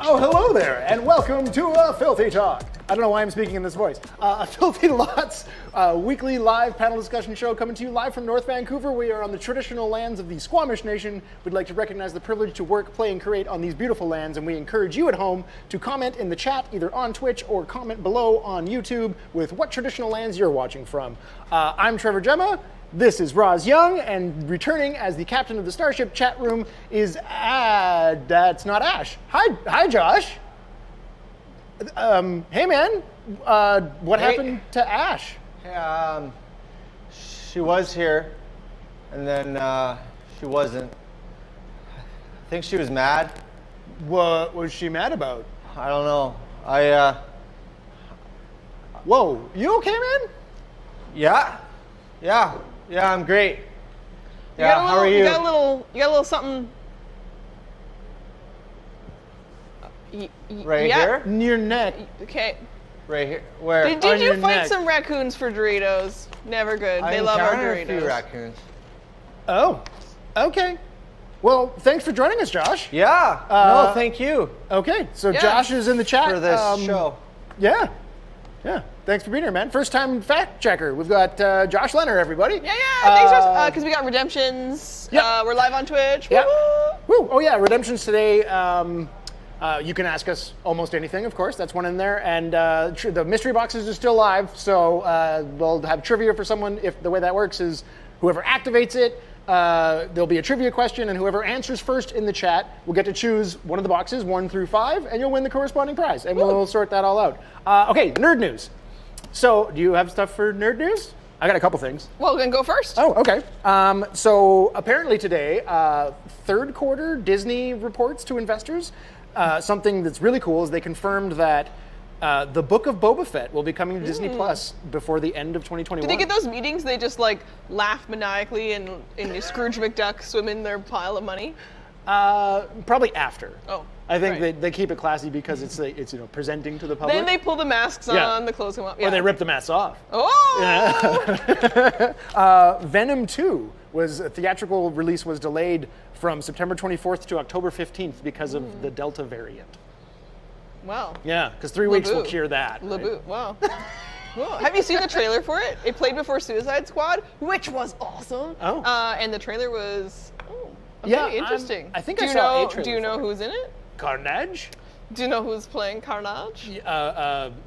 Oh, hello there, and welcome to Filthy Talk. I don't know why I'm speaking in this voice. A Filthy Lots weekly live panel discussion show coming to you live from North Vancouver. We are on the traditional lands of the Squamish Nation. We'd like to recognize the privilege to work, play, and create on these beautiful lands, and we encourage you at home to comment in the chat, either on Twitch or comment below on YouTube with what traditional lands you're watching from. I'm Trevor Gemma. This is Roz Young, and returning as the captain of the Starship Chatroom is that's not Ash. Hi, Josh. Hey, man. What happened to Ash? She was here, and then she wasn't. I think she was mad. What was she mad about? I don't know. Whoa, you okay, man? Yeah, I'm great. Yeah, how are you? You got a little something. Right here? In your neck. Okay. Right here. Where? Did you fight neck. some raccoons for Doritos? Never good. They love our encountered Doritos. a few raccoons. Oh, okay. Well, thanks for joining us, Josh. Yeah. No, thank you Okay, so Yeah. Josh is in the chat. for this show. Yeah. Thanks for being here, man. First time fact checker. We've got Josh Leonard, everybody. Yeah. Thanks, Josh. Because we got redemptions. Yep. We're live on Twitch. Yeah. Woo! Woo. Oh, yeah, redemptions today. You can ask us almost anything, of course. That's one in there. And the mystery boxes are still live, so we'll have trivia for someone. If the way that works is whoever activates it, there'll be a trivia question, and whoever answers first in the chat will get to choose one of the boxes, 1 through 5, and you'll win the corresponding prize. And we'll sort that all out. Okay, nerd news. So, do you have stuff for nerd news? I got a couple things. Well, then go first. Oh, okay. So apparently today, third quarter Disney reports to investors. Something that's really cool is they confirmed that the Book of Boba Fett will be coming to Disney Plus before the end of 2021. Do they get those meetings? They just like laugh maniacally and Scrooge McDuck swim in their pile of money? Probably after. Oh. I think right. they keep it classy because it's presenting to the public. Then they pull the masks on, Yeah. the clothes come up. Or they rip the masks off. Oh! Venom 2 theatrical release was delayed from September 24th to October 15th because of the Delta variant. Wow. Yeah, because 3 weeks will Laboo. cure that. right? Laboo. Wow. Whoa. Have you seen the trailer for it? It played before Suicide Squad, which was awesome. Oh. And the trailer was Yeah, very interesting. I think do I you saw a know, trailer Do you know for it. who's in it? Carnage? Do you know who's playing Carnage?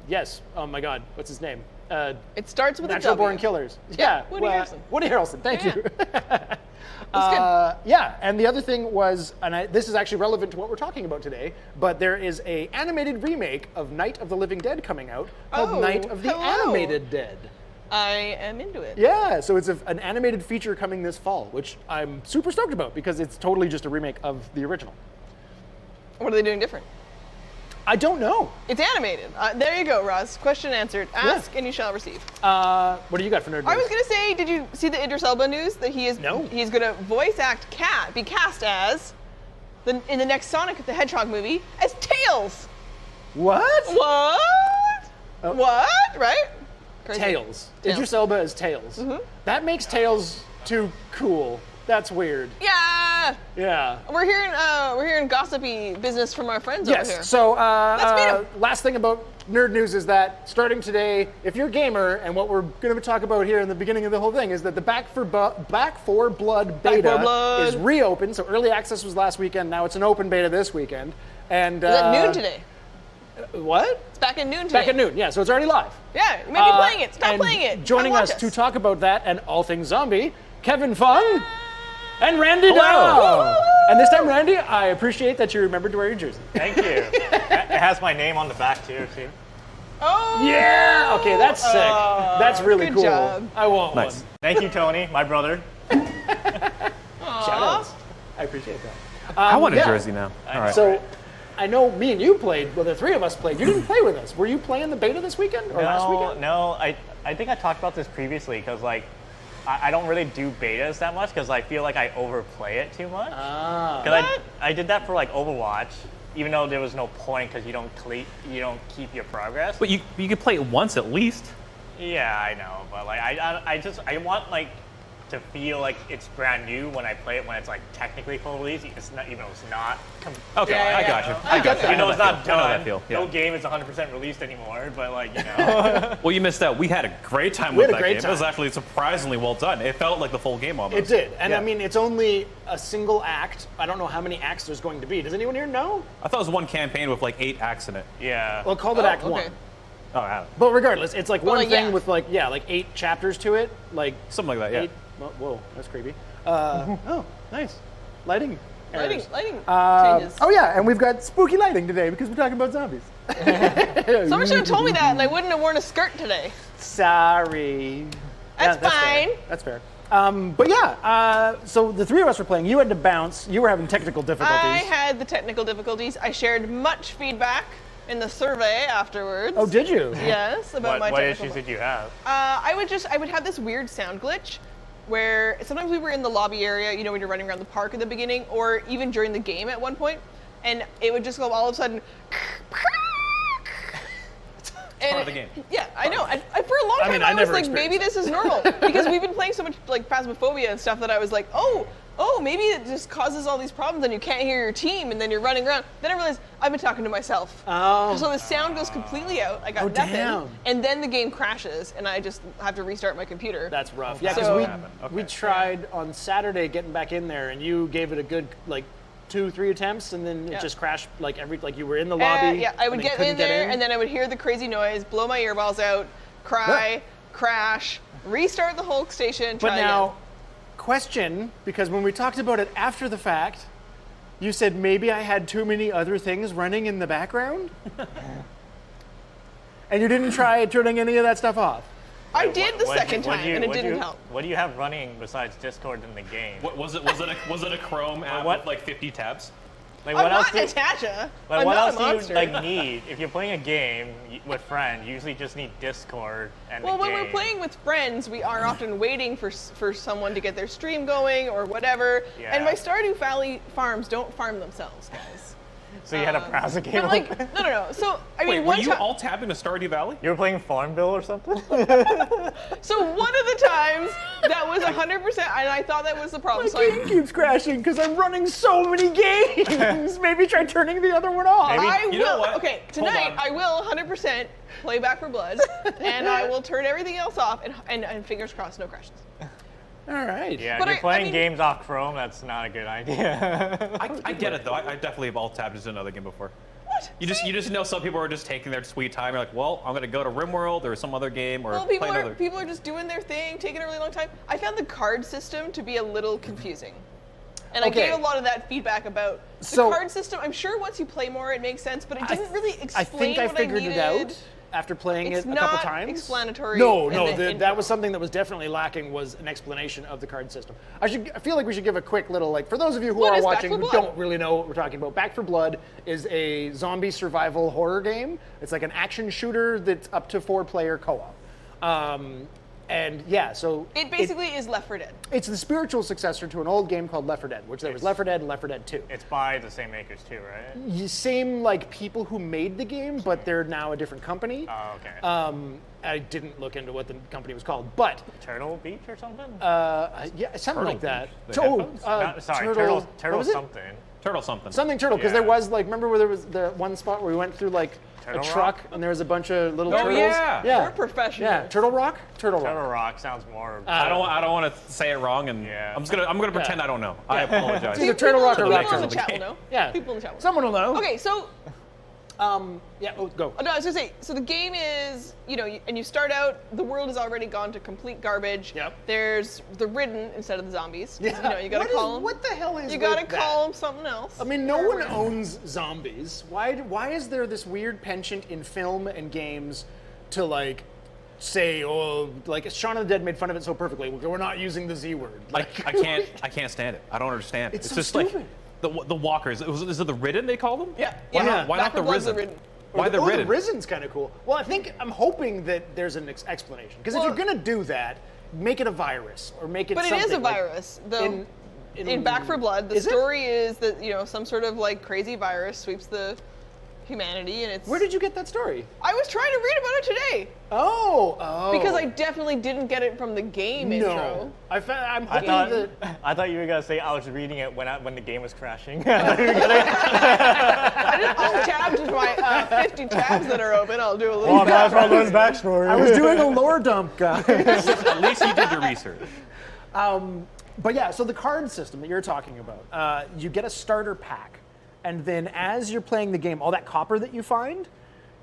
Yes. Oh my God. What's his name? It starts with Natural a W. Born Killers. Yeah, Woody Harrelson. Woody Harrelson. Thank Yeah. you. That's Yeah, and the other thing was, this is actually relevant to what we're talking about today, but there is a animated remake of Night of the Living Dead coming out called Oh, Night of the hello. Animated Dead. I am into it. Yeah, so it's an animated feature coming this fall, which I'm super stoked about because it's totally just a remake of the original. What are they doing different? I don't know. It's animated. There you go, Roz. Question answered. Ask and you shall receive. What do you got for nerd news? I was gonna say, did you see the Idris Elba news that he's gonna voice act be cast as in the next Sonic the Hedgehog movie as Tails. What? What? Oh. What? Right? Crazy. Tails. Tails. Idris Elba as Tails. Mm-hmm. That makes Tails too cool. That's weird. Yeah. Yeah. We're hearing gossipy business from our friends over here. Yes. So Let's meet 'em. last thing about nerd news is that starting today, if you're a gamer, and what we're going to talk about here in the beginning of the whole thing is that the Back 4 Blood beta Blood. is reopened. So early access was last weekend. Now it's an open beta this weekend. And Is at noon today? What? It's back at noon today. Back at noon. Yeah. So it's already live. Yeah. You might be playing it. Stop and playing it. Joining Come us watch to talk about that and all things zombie, Kevin Phung and Randy Hello. Dow. And this time, Randy, I appreciate that you remembered to wear your jersey. Thank you. It has my name on the back too. See? Oh. Yeah. Okay, that's sick. That's really good cool. job. I want Nice. one. Thank you, Tony, my brother. Shoutouts. I appreciate that. I want a yeah. jersey now. All right. So, I know me and you played. Well, the three of us played. You didn't play with us. Were you playing the beta this weekend or last weekend? No. I think I talked about this previously because I don't really do betas that much because I feel like I overplay it too much. Because I did that for Overwatch, even though there was no point because you don't keep your progress. But you could play it once at least. Yeah, I know, but I want to feel like it's brand new when I play it when it's like technically full release. It's not, even though it's not. Okay, Yeah, I yeah, got you. yeah. I got you. You know it's not I know done. that feel. Yeah. No game is 100% released anymore, but like, you know. Well, you missed out. We had a great time We with had a that great game. time. It was actually surprisingly well done. It felt like the full game almost. It did, and Yeah. I mean, it's only a single act. I don't know how many acts there's going to be. Does anyone here know? I thought it was one campaign with like 8 acts in it. Yeah. Well, call it Act okay. 1. Oh, yeah. But regardless, it's like one like, thing yeah. with like 8 chapters to it. Like Something like that, yeah. 8. Whoa, that's creepy. Oh, nice. Lighting. errors. Lighting changes. Oh yeah, and we've got spooky lighting today because we're talking about zombies. Someone should have told me that, and I wouldn't have worn a skirt today. Sorry. That's fine. Fair. That's fair. But yeah, so the three of us were playing. You had to bounce. You were having technical difficulties. I had the technical difficulties. I shared much feedback in the survey afterwards. Oh, did you? Yes, about my what technical. issues did you have? I would have this weird sound glitch where sometimes we were in the lobby area, you know, when you're running around the park at the beginning, or even during the game at one point, and it would just go all of a sudden. Part of the game. Yeah, I know. I for a long time mean, I I was never like, maybe this is normal because we've been playing so much like Phasmophobia and stuff that I was like, oh, maybe it just causes all these problems and you can't hear your team and then you're running around. Then I realized I've been talking to myself. Oh. So the sound goes completely out. I got nothing, damn. and then the game crashes and I just have to restart my computer. That's rough. Yeah, So- because we tried on Saturday getting back in there, and you gave it a good 2-3 attempts, and then it Yeah. just crashed like you were in the lobby. Yeah, I would and then get couldn't in there, in. and then I would hear the crazy noise, blow my earballs out, cry, crash, restart the whole station, try But now, again. question, because when we talked about it after the fact, you said maybe I had too many other things running in the background? And you didn't try turning any of that stuff off? I did the second What time, and it didn't help. What do you have running besides Discord in the game? What, was it a Chrome app What? with like 50 tabs? Like I'm what else not do you, Natasha. like, I'm what not else a do you monster. like need? If you're playing a game with friends, you usually just need Discord and Well, the when game. we're playing with friends, we are often waiting for someone to get their stream going or whatever. Yeah. And my Stardew Valley farms don't farm themselves, guys. So you had a browser game But like, open? no. So I Wait, mean, were one you time. all tabbing to Stardew Valley? You were playing Farmville or something? So one of the times that was 100%, and I thought that was the problem. My So game keeps crashing because I'm running so many games. Maybe try turning the other one off. Maybe- I You know will. what? Okay, Hold tonight on. I will 100% play Back for Blood, and I will turn everything else off, and fingers crossed, no crashes. All right. Yeah, But if you're I playing mean- games off Chrome, that's not a good idea. I get it though. I definitely have all tabbed into another game before. What? You just know some people are just taking their sweet time. You're like, well, I'm gonna go to RimWorld or some other game or Well, play people another. are just doing their thing, taking a really long time. I found the card system to be a little confusing. And I Okay. gave a lot of that feedback about the So- card system. I'm sure once you play more, it makes sense, but it didn't really explain I think I what figured I needed. it out after playing It's it a couple not times. explanatory No, in no, the that intro. was something that was definitely lacking was an explanation of the card system. I feel like we should give a quick little for those of you who What are is Back watching for who Blood? don't really know what we're talking about. Back for Blood is a zombie survival horror game. It's like an action shooter that's up to 4-player co-op. And yeah, so It basically is Left 4 Dead. it's the spiritual successor to an old game called Left 4 Dead, which there was Left 4 Dead and Left 4 Dead 2. It's by the same makers too, right? Same people who made the game, but they're now a different company. Oh, okay. I didn't look into what the company was called, but Turtle Beach or something? yeah, something like that. Beach. The headphones? Sorry, Turtle Turtle what was it? something. Turtle something. Something Turtle, because Yeah. there was remember where there was the one spot where we went through a Turtle truck Rock? and there was a bunch of little Oh, turtles. yeah. We're professionals. Yeah, Turtle Rock. Turtle Rock. Turtle Rock sounds more. I don't want to say it wrong, and Yeah. I'm gonna pretend I don't know. I apologize. It's either Turtle Rock or People Rock in the Turtle. chat will know. Yeah. People in the chat will know. Someone will know. Okay, so Yeah. Oh, go. no, I was gonna say, so the game is, and you start out, the world has already gone to complete garbage. Yep. There's the ridden instead of the zombies. You gotta What call them. What the hell is You gotta with that? call them something else. I mean, no one owns zombies. Why is there this weird penchant in film and games to say, Shaun of the Dead made fun of it so perfectly. We're not using the Z word. I can't stand it. I don't understand. It's so just stupid. the walkers. Is it the ridden they call them? Yeah. Why yeah. not? Why Back not for the Blood's risen? ridden. Why the ridden? The Risen's kind of cool. Well, I'm hoping that there's an explanation. Because if Well- you're going to do that, make it a virus or make it But it something. is a virus. In Back for Blood, the Is it? story is that some sort of crazy virus sweeps the humanity, and it's. Where did you get that story? I was trying to read about it today Oh. because I definitely didn't get it from the game intro. No. I'm I hoping thought, that. I thought you were gonna say I was reading it when the game was crashing. I just untabbed my 50 tabs that are open. I'll do a little. Well, I might as well learn backstory. I was doing a lore dump, guys. At least you did your research. But yeah, so the card system that you're talking about, you get a starter pack, and then as you're playing the game, all that copper that you find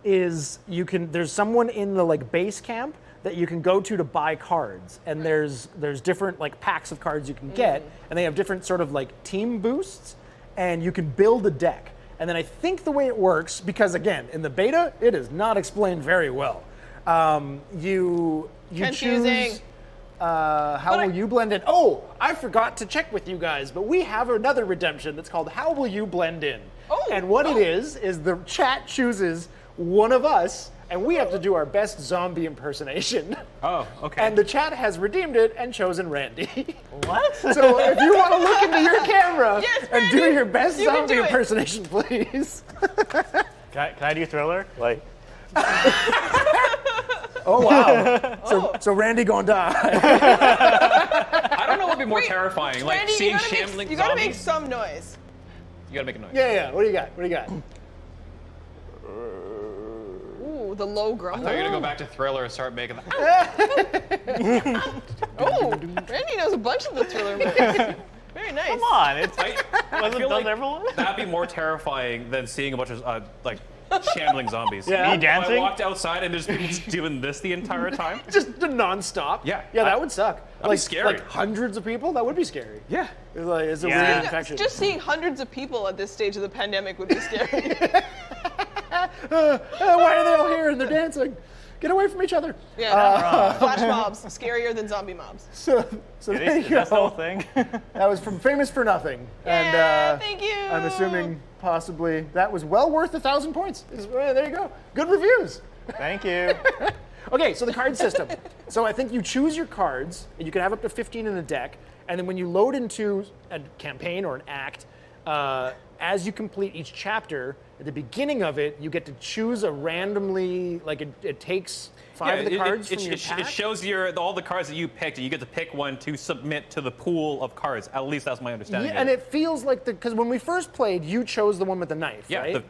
is there's someone in the like base camp that you can go to buy cards, and there's different like packs of cards you can get, and they have different sort of like team boosts, and you can build a deck. And then I think the way it works, because again, in the beta, it is not explained very well. You Confusing. choose how will you blend in. Oh, I forgot to check with you guys, but we have another redemption that's called How Will You Blend In? Oh, and what it is the chat chooses one of us, and we have to do our best zombie impersonation. Oh, okay. And the chat has redeemed it and chosen Randy. What? So if you want to look into your camera Yes, and do Randy, your best you can zombie do it. impersonation, please. Can I do Thriller? Like, Oh, wow. So Randy gonna die. I don't know what would be more Wait, terrifying, like Randy, seeing you gotta shambling make, you gotta make zombies. some noise. You gotta make a noise. Yeah. What do you got? What do you got? Ooh, the low growl. I thought you were gonna go back to Thriller and start making the. Oh, Randy knows a bunch of the Thriller movies. Very nice. come on, it's I wasn't feel done like everyone. that'd be more terrifying than seeing a bunch of like shambling zombies. Yeah. Me If I dancing? walked outside and there's people just doing this the entire time. Just nonstop. Yeah. Yeah, that would suck. be scary. Like hundreds of people? That would be scary. Yeah. It's a Yeah. weird infection. Just seeing hundreds of people at this stage of the pandemic would be scary. Why are they all here and they're dancing? Get away from each other. Yeah, flash mobs, scarier than zombie mobs. So there you That's the whole go. thing. That was from Famous for Nothing. Yeah, And thank you. I'm assuming possibly that was well worth 1,000 points. There you go. Good reviews. Thank you. Okay, so the card system. So I think you choose your cards, and you can have up to 15 in a deck, and then when you load into a campaign or an act, as you complete each chapter, at the beginning of it, you get to choose a randomly, like it takes five of the cards from your pack. It shows all the cards that you picked, and you get to pick one to submit to the pool of cards. At least that's my understanding. Yeah, of and it it feels like because when we first played, you chose the one with the knife, right?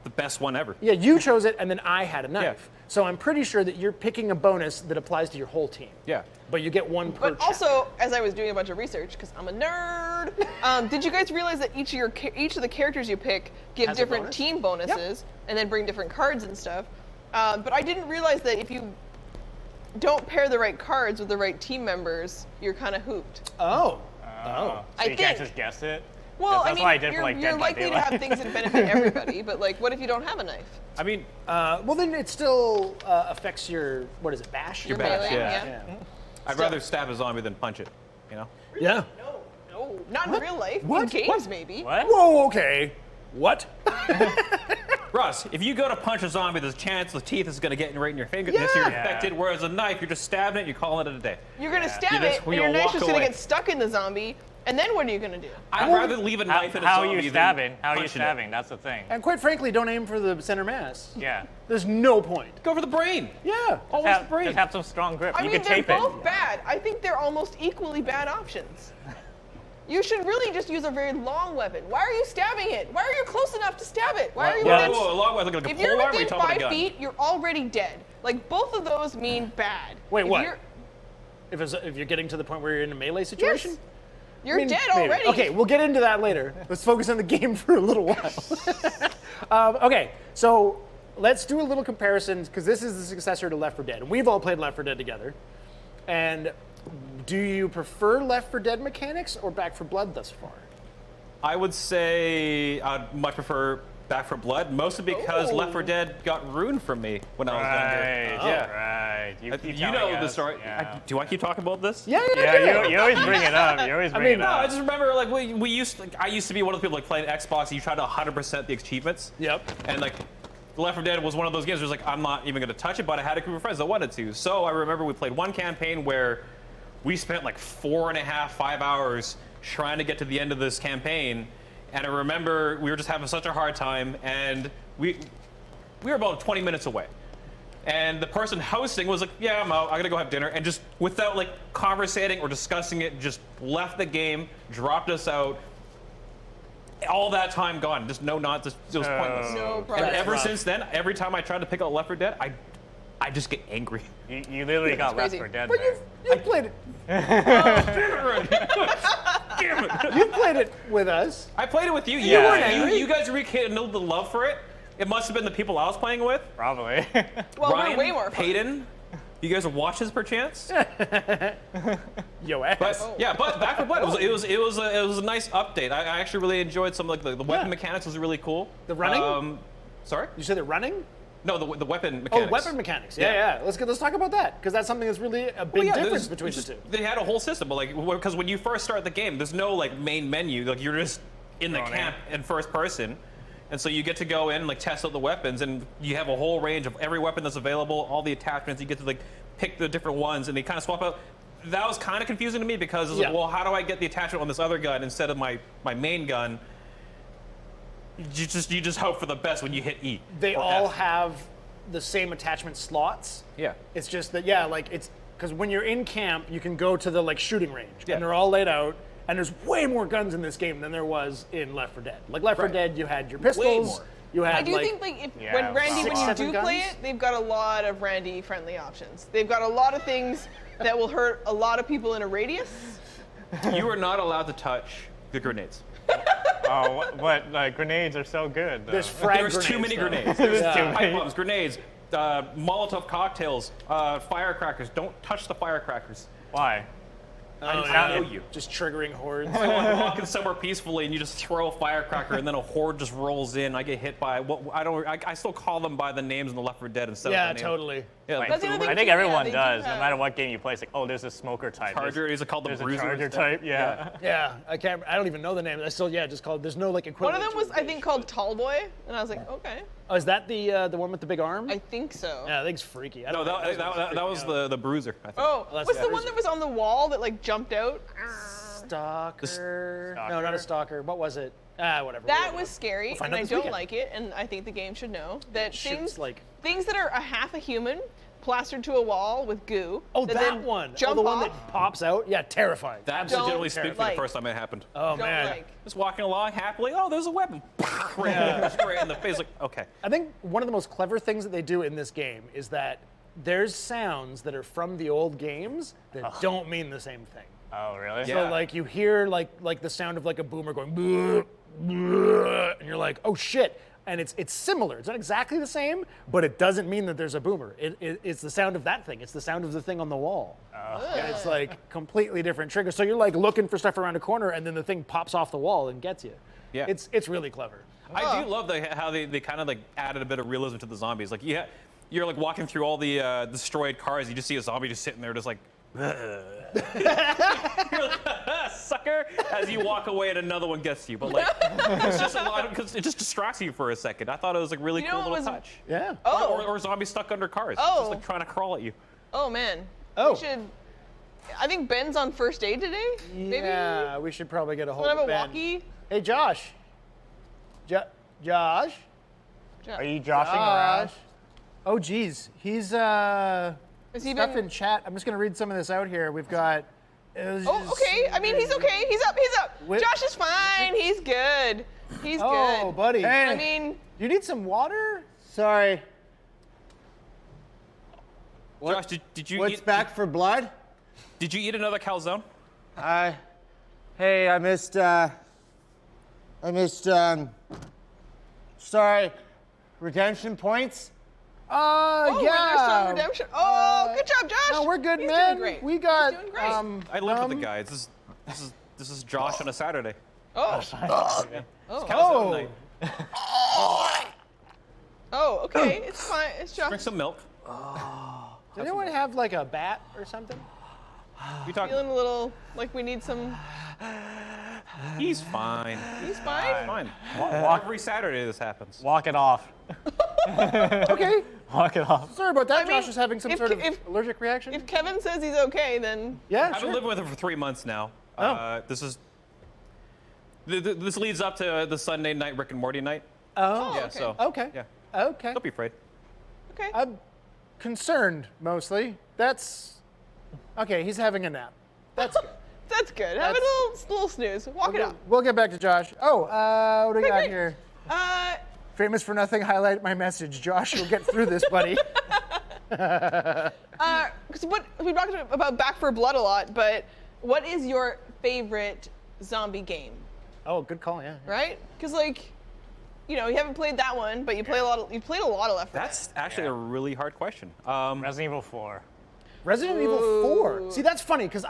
the best one ever. Yeah, you chose it, and then I had a knife. Yeah. So I'm pretty sure that you're picking a bonus that applies to your whole team. Yeah. But you get one per But chapter. also, as I was doing a bunch of research, because I'm a nerd, did you guys realize that each of the characters you pick give Has a different bonus? team bonuses and then bring different cards and stuff? But I didn't realize that if you don't pair the right cards with the right team members, you're kind of hooped. Oh. So I you can't think- just guess it. Well, That's I what I mean, did for, you're, like, you're Dead by likely to Daylight. have things that benefit everybody, but like, what if you don't have a knife? I mean, Well, then it still affects your, what is it, bash? Your bash, melee, yeah. I'd rather stab a zombie than punch it. You know. Yeah. No, not in real life. What? In games, What? maybe. What? Whoa, okay. What? Ross, if you go to punch a zombie, there's a chance the teeth is going to get right in your finger, Yeah. and you're Yeah. infected. Whereas a knife, you're just stabbing it, you're calling it a day. You're gonna Yeah. stab You just- it, and you'll your knife's walk just gonna away. get stuck in the zombie, and then what are you gonna do? I'd rather leave a knife in a How zombie are you than stabbing? How are you punching it. stabbing? That's the thing. And quite frankly, don't aim for the center mass. Yeah. There's no point. Go for the brain. Yeah. Always the brain. Just have some strong grip. I You mean, can they're tape it. both bad. I think they're almost equally bad options. You should really just use a very long weapon. Why are you stabbing it? Why are you close enough to stab it? Why are you Yeah, within? Whoa, a long way, like a If you're pole arm, or you within talking about a 5 gun? feet, you're already dead. Like both of those mean bad. Wait, If what? You're, If you're getting to the point where you're in a melee situation? yes. You're I mean, dead maybe. already. Okay, we'll get into that later. Let's focus on the game for a little while. Okay, so let's do a little comparison because this is the successor to Left 4 Dead, and we've all played Left 4 Dead together. And do you prefer Left 4 Dead mechanics or Back 4 Blood thus far? I would say I'd much prefer Back 4 Blood, mostly because Ooh. Left 4 Dead got ruined from me when I was Right. younger. Yeah. Right. You keep You know telling the us. story. Yeah. Do I keep talking about this? Yeah, Yeah, you always bring it up. You always bring mean, it No, I up. just remember like we used to, I used to be one of the people like playing Xbox and you try to 100% the achievements. Yep. And like Left 4 Dead was one of those games where it was like I'm not even going to touch it, but I had a group of friends that wanted to. So I remember we played one campaign where we spent like 4.5, 5 hours trying to get to the end of this campaign. And I remember we were just having such a hard time, and we were about 20 minutes away. And the person hosting was like, yeah, I'm out. I gotta go have dinner. And just without like conversating or discussing it, just left the game, dropped us out. All that time gone. Just no nonsense. It was pointless. No problem. And ever since then, every time I tried to pick out Left 4 Dead, I just get angry. You literally got Left crazy. 4 Dead But there. you played it. Damn it. You played it with us. I played it with you. Yeah. You weren't Yeah. angry. You guys rekindled the love for it. It must have been the people I was playing with. Probably. Well, Ryan, we're way more fun. Peyton. You guys are watches perchance. Yo ass. But yeah, but Back 4 Blood. It was a nice update. I actually really enjoyed some like the weapon mechanics was really cool. The running? Sorry? You said they're running? No, the weapon Oh, mechanics. weapon mechanics. Yeah. Let's talk about that because that's something that's really a big Well, yeah, difference there's between the just- two. They had a whole system, but like because when you first start the game, there's no like main menu. Like you're just in the Going camp in first person, and so you get to go in and like test out the weapons, and you have a whole range of every weapon that's available, all the attachments. You get to like pick the different ones, and they kind of swap out. That was kind of confusing to me because it was like, well, how do I get the attachment on this other gun instead of my main gun? You just hope for the best when you hit E. They or all F. have the same attachment slots. Yeah. It's just that like it's because when you're in camp, you can go to the like shooting range, Yeah. and they're all laid out. And there's way more guns in this game than there was in Left 4 Dead. Like Left 4 Right. Dead, you had your pistols. more. You had I do like think like if Yeah, when Randy, six, when you seven do play guns? it, they've got a lot of Randy friendly options. They've got a lot of things that will hurt a lot of people in a radius. You are not allowed to touch the grenades. Oh, what grenades are so good. Though. there's frag There's too many though. grenades. There's Yeah. pipe bombs, grenades, Molotov cocktails, firecrackers. Don't touch the firecrackers. Why? I Oh, just yeah. know you. Just triggering hordes. I'm walking somewhere peacefully and you just throw a firecracker and then a horde just rolls in. I get hit by what I still call them by the names in the Left 4 Dead instead Yeah, of the name. totally. Yeah, Like, That's the other thing I think too, everyone they do does, no have- matter what game you play. It's like, oh, there's a smoker type. Charger. Is it called the There's Bruiser? a charger instead? type. Yeah. Yeah, I don't even know the name. I still just called. There's no like One equivalent. of them to was it. I think called Tallboy, and I was like, okay, Oh, is that the one with the big arm? I think so. Yeah, I think it's freaky. I No, don't know. that was the Bruiser. I think. Oh, that's what's the the one Bruiser. that was on the wall that like jumped out? Stalker. No, not a stalker. What was it? Whatever. That was scary, find and out I this don't weekend. like it, and I think the game should know that Shoots like. things that are a half a human plastered to a wall with goo. Oh, that then one. Jump the one off. that pops out. Yeah, terrifying. That Don't generally speaking like. the first time it happened. Oh Don't man. like. Just walking along happily. Oh, there's a weapon. Right in the face. Like, okay. I think one of the most clever things that they do in this game is that there's sounds that are from the old games that don't mean the same thing. Oh, really? Yeah. So like you hear like the sound of like a boomer going, "Bleh, bleh," and you're like, oh shit. And it's similar. It's not exactly the same, but it doesn't mean that there's a boomer. It's the sound of that thing. It's the sound of the thing on the wall. And it's like completely different trigger. So you're like looking for stuff around a corner, and then the thing pops off the wall and gets you. Yeah. It's really clever. I do love how they kind of like added a bit of realism to the zombies. Like you're like walking through all the destroyed cars. You just see a zombie just sitting there, just like, you're like, sucker, as you walk away and another one gets you. But like, it's just a lot because it just distracts you for a second. I thought it was like really You know cool what little was- touch. Yeah. Oh, Or zombies stuck under cars, Oh. just like trying to crawl at you. oh man. Oh. We should. I think Ben's on first aid today. Maybe. Yeah, we should probably get a hold Wanna of have a Ben. walkie? Hey, Josh. Josh? Are you joshing around? Josh. Oh, geez. He's Has he stuff been? in chat. I'm just going to read some of this out here. We've got... Oh, okay. I mean, he's okay. He's up. He's up. Wait. Josh is fine. He's good. He's Oh, good. buddy. I mean, You need some water? Sorry. Josh, did you What's eat, back for blood? Did you eat another calzone? Hey, I missed, sorry, redemption points? oh, Yeah. when there's some redemption. Oh, good job, Josh. No, we're good, He's man. Doing great. We got... He's doing great. I live with the guys. This is Josh on a Saturday. Oh. Calzone night. Oh, okay. It's fine. It's Josh. Drink some milk. Does anyone have like a bat or something? You talk. Feeling a little like we need some. He's fine. He's fine. Fine. Walk, Every Saturday this happens. walk it off. Okay. Walk it off. Sorry about that. I mean, Josh is having some if- sort of if- allergic reaction. If Kevin says he's okay, then yeah, I've been sure. living with him for 3 months now. Oh. This leads up to the Sunday night Rick and Morty night. Oh, Yeah. okay. So. okay. Yeah. Okay. Don't be afraid. Okay. I'm concerned mostly. That's okay. He's having a nap. That's good. That's good. Have a little snooze. Walk it up. We'll get back to Josh. Oh, what do we got great. here? Uh, Famous for nothing. Highlight my message. Josh, you'll get through this, buddy. Because we talked about Back 4 Blood a lot, but what is your favorite zombie game? Oh, good call. Yeah. Right? Because like, you haven't played that one, but you played a lot of Left 4 That's actually a really hard question. Resident Evil 4. Resident Evil 4. See, that's funny because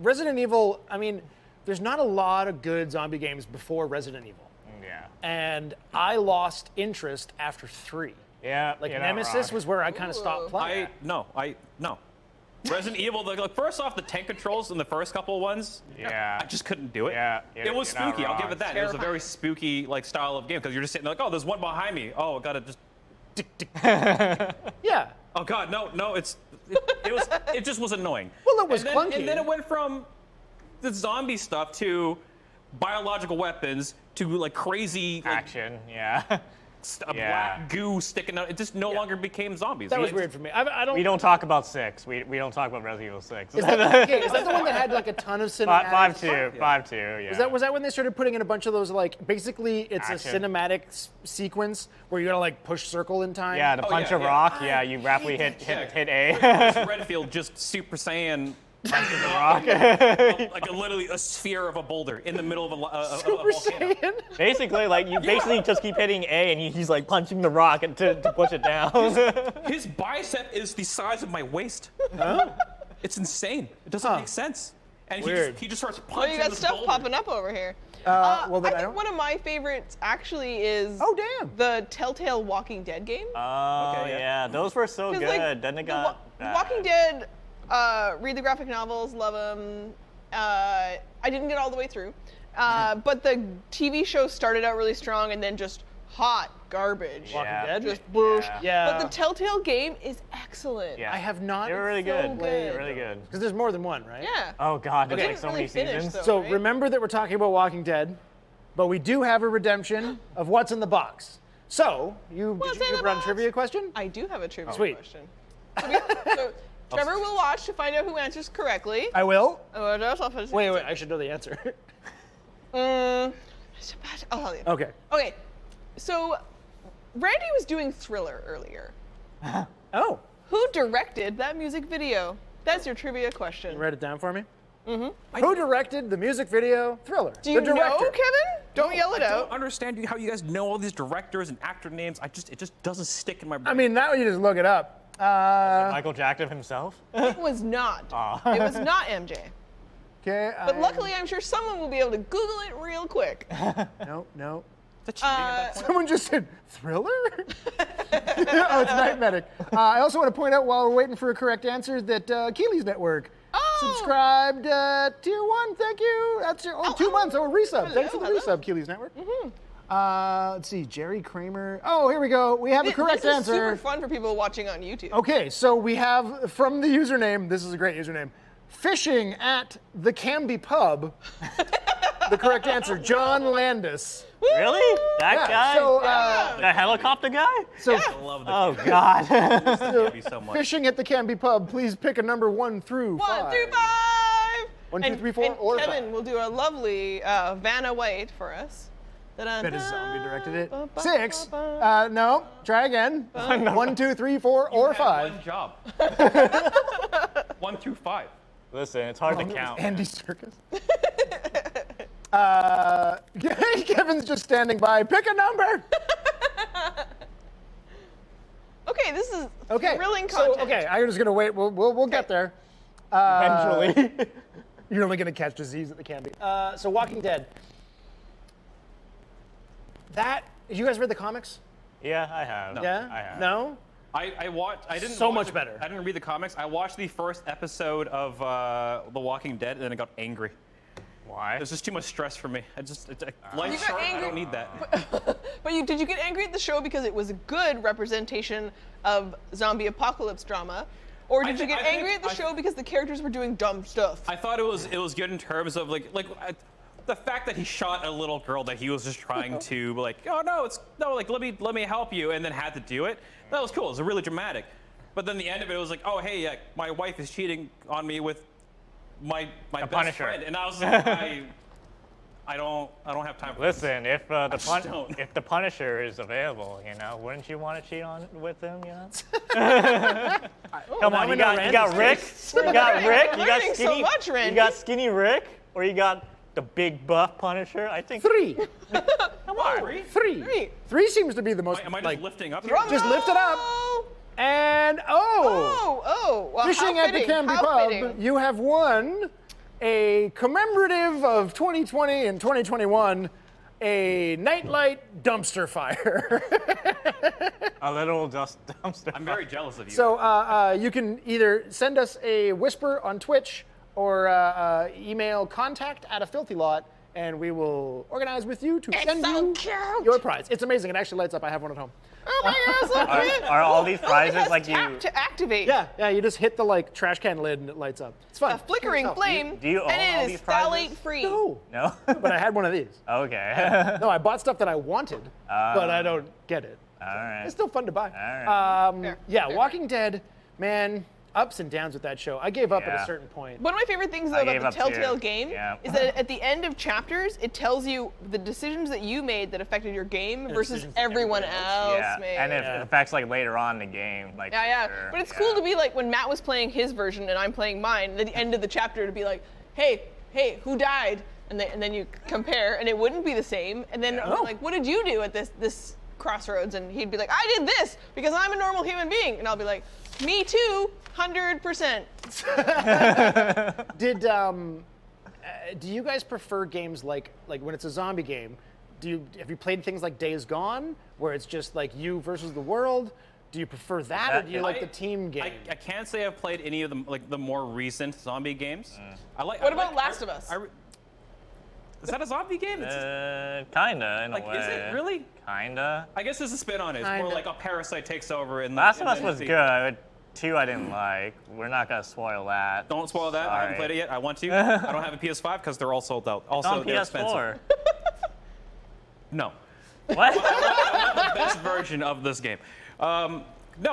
Resident Evil. I mean, there's not a lot of good zombie games before Resident Evil, Yeah. and I lost interest after 3. Yeah. Like you're not Nemesis wrong. was where I kind of stopped playing. No. Resident Evil, like first off, the tank controls in the first couple ones, Yeah. I just couldn't do it. Yeah, It was you're not spooky. I'll give wrong. it that. It was a very spooky like style of game because you're just sitting there like, oh, there's one behind me. Oh, I gotta just. Yeah. Oh God, no, it just was annoying. Well, it was and then, clunky. And then it went from the zombie stuff to biological weapons to like crazy like, Action. Yeah. black goo sticking out. It just no longer became zombies. That was weird for me. I don't. We don't talk about 6. We don't talk about Resident Evil 6. Is that the one that had like a ton of cinematics? 5-2. 5-2. Yeah. Was that when they started putting in a bunch of those like basically it's Action. a cinematic sequence where you gotta like push circle in time? Yeah, to punch a yeah. rock. Yeah, you rapidly hate hit A. Redfield just Super Saiyan. Punches a rock. Like literally a sphere of a boulder in the middle of a Super volcano. Saiyan. Basically, like you basically just keep hitting A, and he's like punching the rock to push it down. His bicep is the size of my waist. It's insane. It doesn't make sense. And Weird. he just starts punching Well, you got this stuff boulder. popping up over here. Well, then I I think don't. one of my favorites actually is Oh damn. the Telltale Walking Dead game. Oh Okay, yeah, those were so 'Cause, good. like, Then they the got Walking Dead. Read the graphic novels, love them. I didn't get all the way through, but the TV show started out really strong and then just hot garbage. Walking Yeah. Dead. Just whoosh. Yeah. But the Telltale game is excellent. Yeah. I have not. They were really so good. good. Really good. Because there's more than one, right? Yeah. Oh god, there's Okay. like so Didn't many really finish, seasons. though. So right? remember that we're talking about Walking Dead, but we do have a redemption of what's in the box. So What's did in you the run box? trivia question? I do have a trivia Sweet. question. So Trevor will watch to find out who answers correctly. I will. Wait. Wait, I should know the answer. I'll tell you. Okay. Okay, so Randy was doing Thriller earlier. Oh, Who directed that music video? That's your trivia question. write it down for me. Mm-hmm. Who directed the music video Thriller? Do you the know, director. Kevin? Don't yell it I out. don't understand how you guys know all these directors and actor names. It just doesn't stick in my brain. I mean, now you just look it up. Michael Jackson himself. It was not. It was not MJ. Okay. But luckily, I'm sure someone will be able to Google it real quick. No. Is that cheating at that point? Someone just said Thriller? Oh, it's Night Medic. I also want to point out while we're waiting for a correct answer that Keeley's Network subscribed tier 1. Thank you. That's your 2 months. Oh, resub. Thanks for the hello. resub, Keeley's Network. Let's see, Jerry Kramer. Oh, here we go. We have a correct this is answer. super fun for people watching on YouTube. Okay, so we have from the username, this is a great username, fishing at the Canby Pub. The correct answer, John Landis. Really? That Yeah, guy? so, the helicopter guy? So I love the Oh god. Canby so much. fishing at the Canby Pub, please pick a number 1 through 5. 1 through 5. 1, 2, 3, 4, and or Kevin 5. will do a lovely Vanna White for us. That is zombie directed it. 6. No, try again. 1, 2, 3, 4, or 5. One job. 1 through 5. Listen, it's hard to count. Andy Serkis. Kevin's just standing by. Pick a number. Okay, this is Okay. thrilling So, content. okay, I'm just gonna wait. We'll get there. Eventually. You're only gonna catch disease at the Canby. So Walking Dead. You guys read the comics? Yeah, I have. Yeah. I have. No. I watched. I didn't. So watch much the- better. I didn't read the comics. I watched the first episode of The Walking Dead, and then I got angry. Why? There's just too much stress for me. Life's You got short. I angry- don't need that. But did you get angry at the show because it was a good representation of zombie apocalypse drama? Or did you get angry at the show because the characters were doing dumb stuff? I thought it was good in terms of like the fact that he shot a little girl that he was just trying to like, oh no, like let me help you, and then had to do it. That was cool. It was really dramatic. But then the end of it was like, oh hey, my wife is cheating on me with my best Punisher. friend, and I was like, I don't have time for this. Listen, if don't. if the Punisher is available, wouldn't you want to cheat with him? Come on, you got Rick, you got Learning skinny, so much, Randy. you got skinny Rick, or you got the big buff Punisher. I think 3. Come on. 3. 3 seems to be the most. Am I just like, lifting up? Drum Just lift it up. And Oh, well, fishing how at the fitting, Canby how Pub, fitting. you have won a commemorative of 2020 and 2021, a nightlight dumpster fire. a little just dumpster. I'm very jealous of you. So you can either send us a whisper on Twitch or email contact@afilthylot, and we will organize with you to send you your prize. It's amazing. It actually lights up. I have one at home. Oh my God, so cute. Are all these prizes like tap you? to activate. Yeah, you just hit the trash can lid and it lights up. It's fun. A flickering flame. Do you own all and it these is prizes? phthalate free. No, No. but I had one of these. Okay. No, I bought stuff that I wanted, but I don't get it. All right. It's still fun to buy. right. Fair, Yeah, fair. Walking Dead, man, ups and downs with that show. I gave up at Yeah. a certain point. One of my favorite things though I about gave the up too. Telltale game Yeah. is that at the end of chapters, it tells you the decisions that you made that affected your game versus decisions that everyone else Yeah, made. and it affects like later on in the game. Like, Yeah. sure, But it's cool to be like when Matt was playing his version and I'm playing mine. At the end of the chapter, to be like, hey, who died? And then you compare, and it wouldn't be the same. And then I'm like, what did you do at this crossroads? And he'd be like, I did this because I'm a normal human being. And I'll be like, me too, 100%. Do you guys prefer games like when it's a zombie game? Have you played things like Days Gone, where it's just like you versus the world? Do you prefer that, or do you like the team game? I can't say I've played any of them, like the more recent zombie games. What about Last of Us? Is that a zombie game? Kinda in Like, a way. is it really? Kinda. I guess there's a spin on it. It's more Kinda. like a parasite takes over. And Last of Us was good. 2 I didn't like. We're not gonna spoil that. Don't spoil that. I haven't Sorry. played it yet. I want to. I don't have a PS5 because they're all sold out. Also, It's on they're PS4. expensive. No. What? I want the best version of this game. No,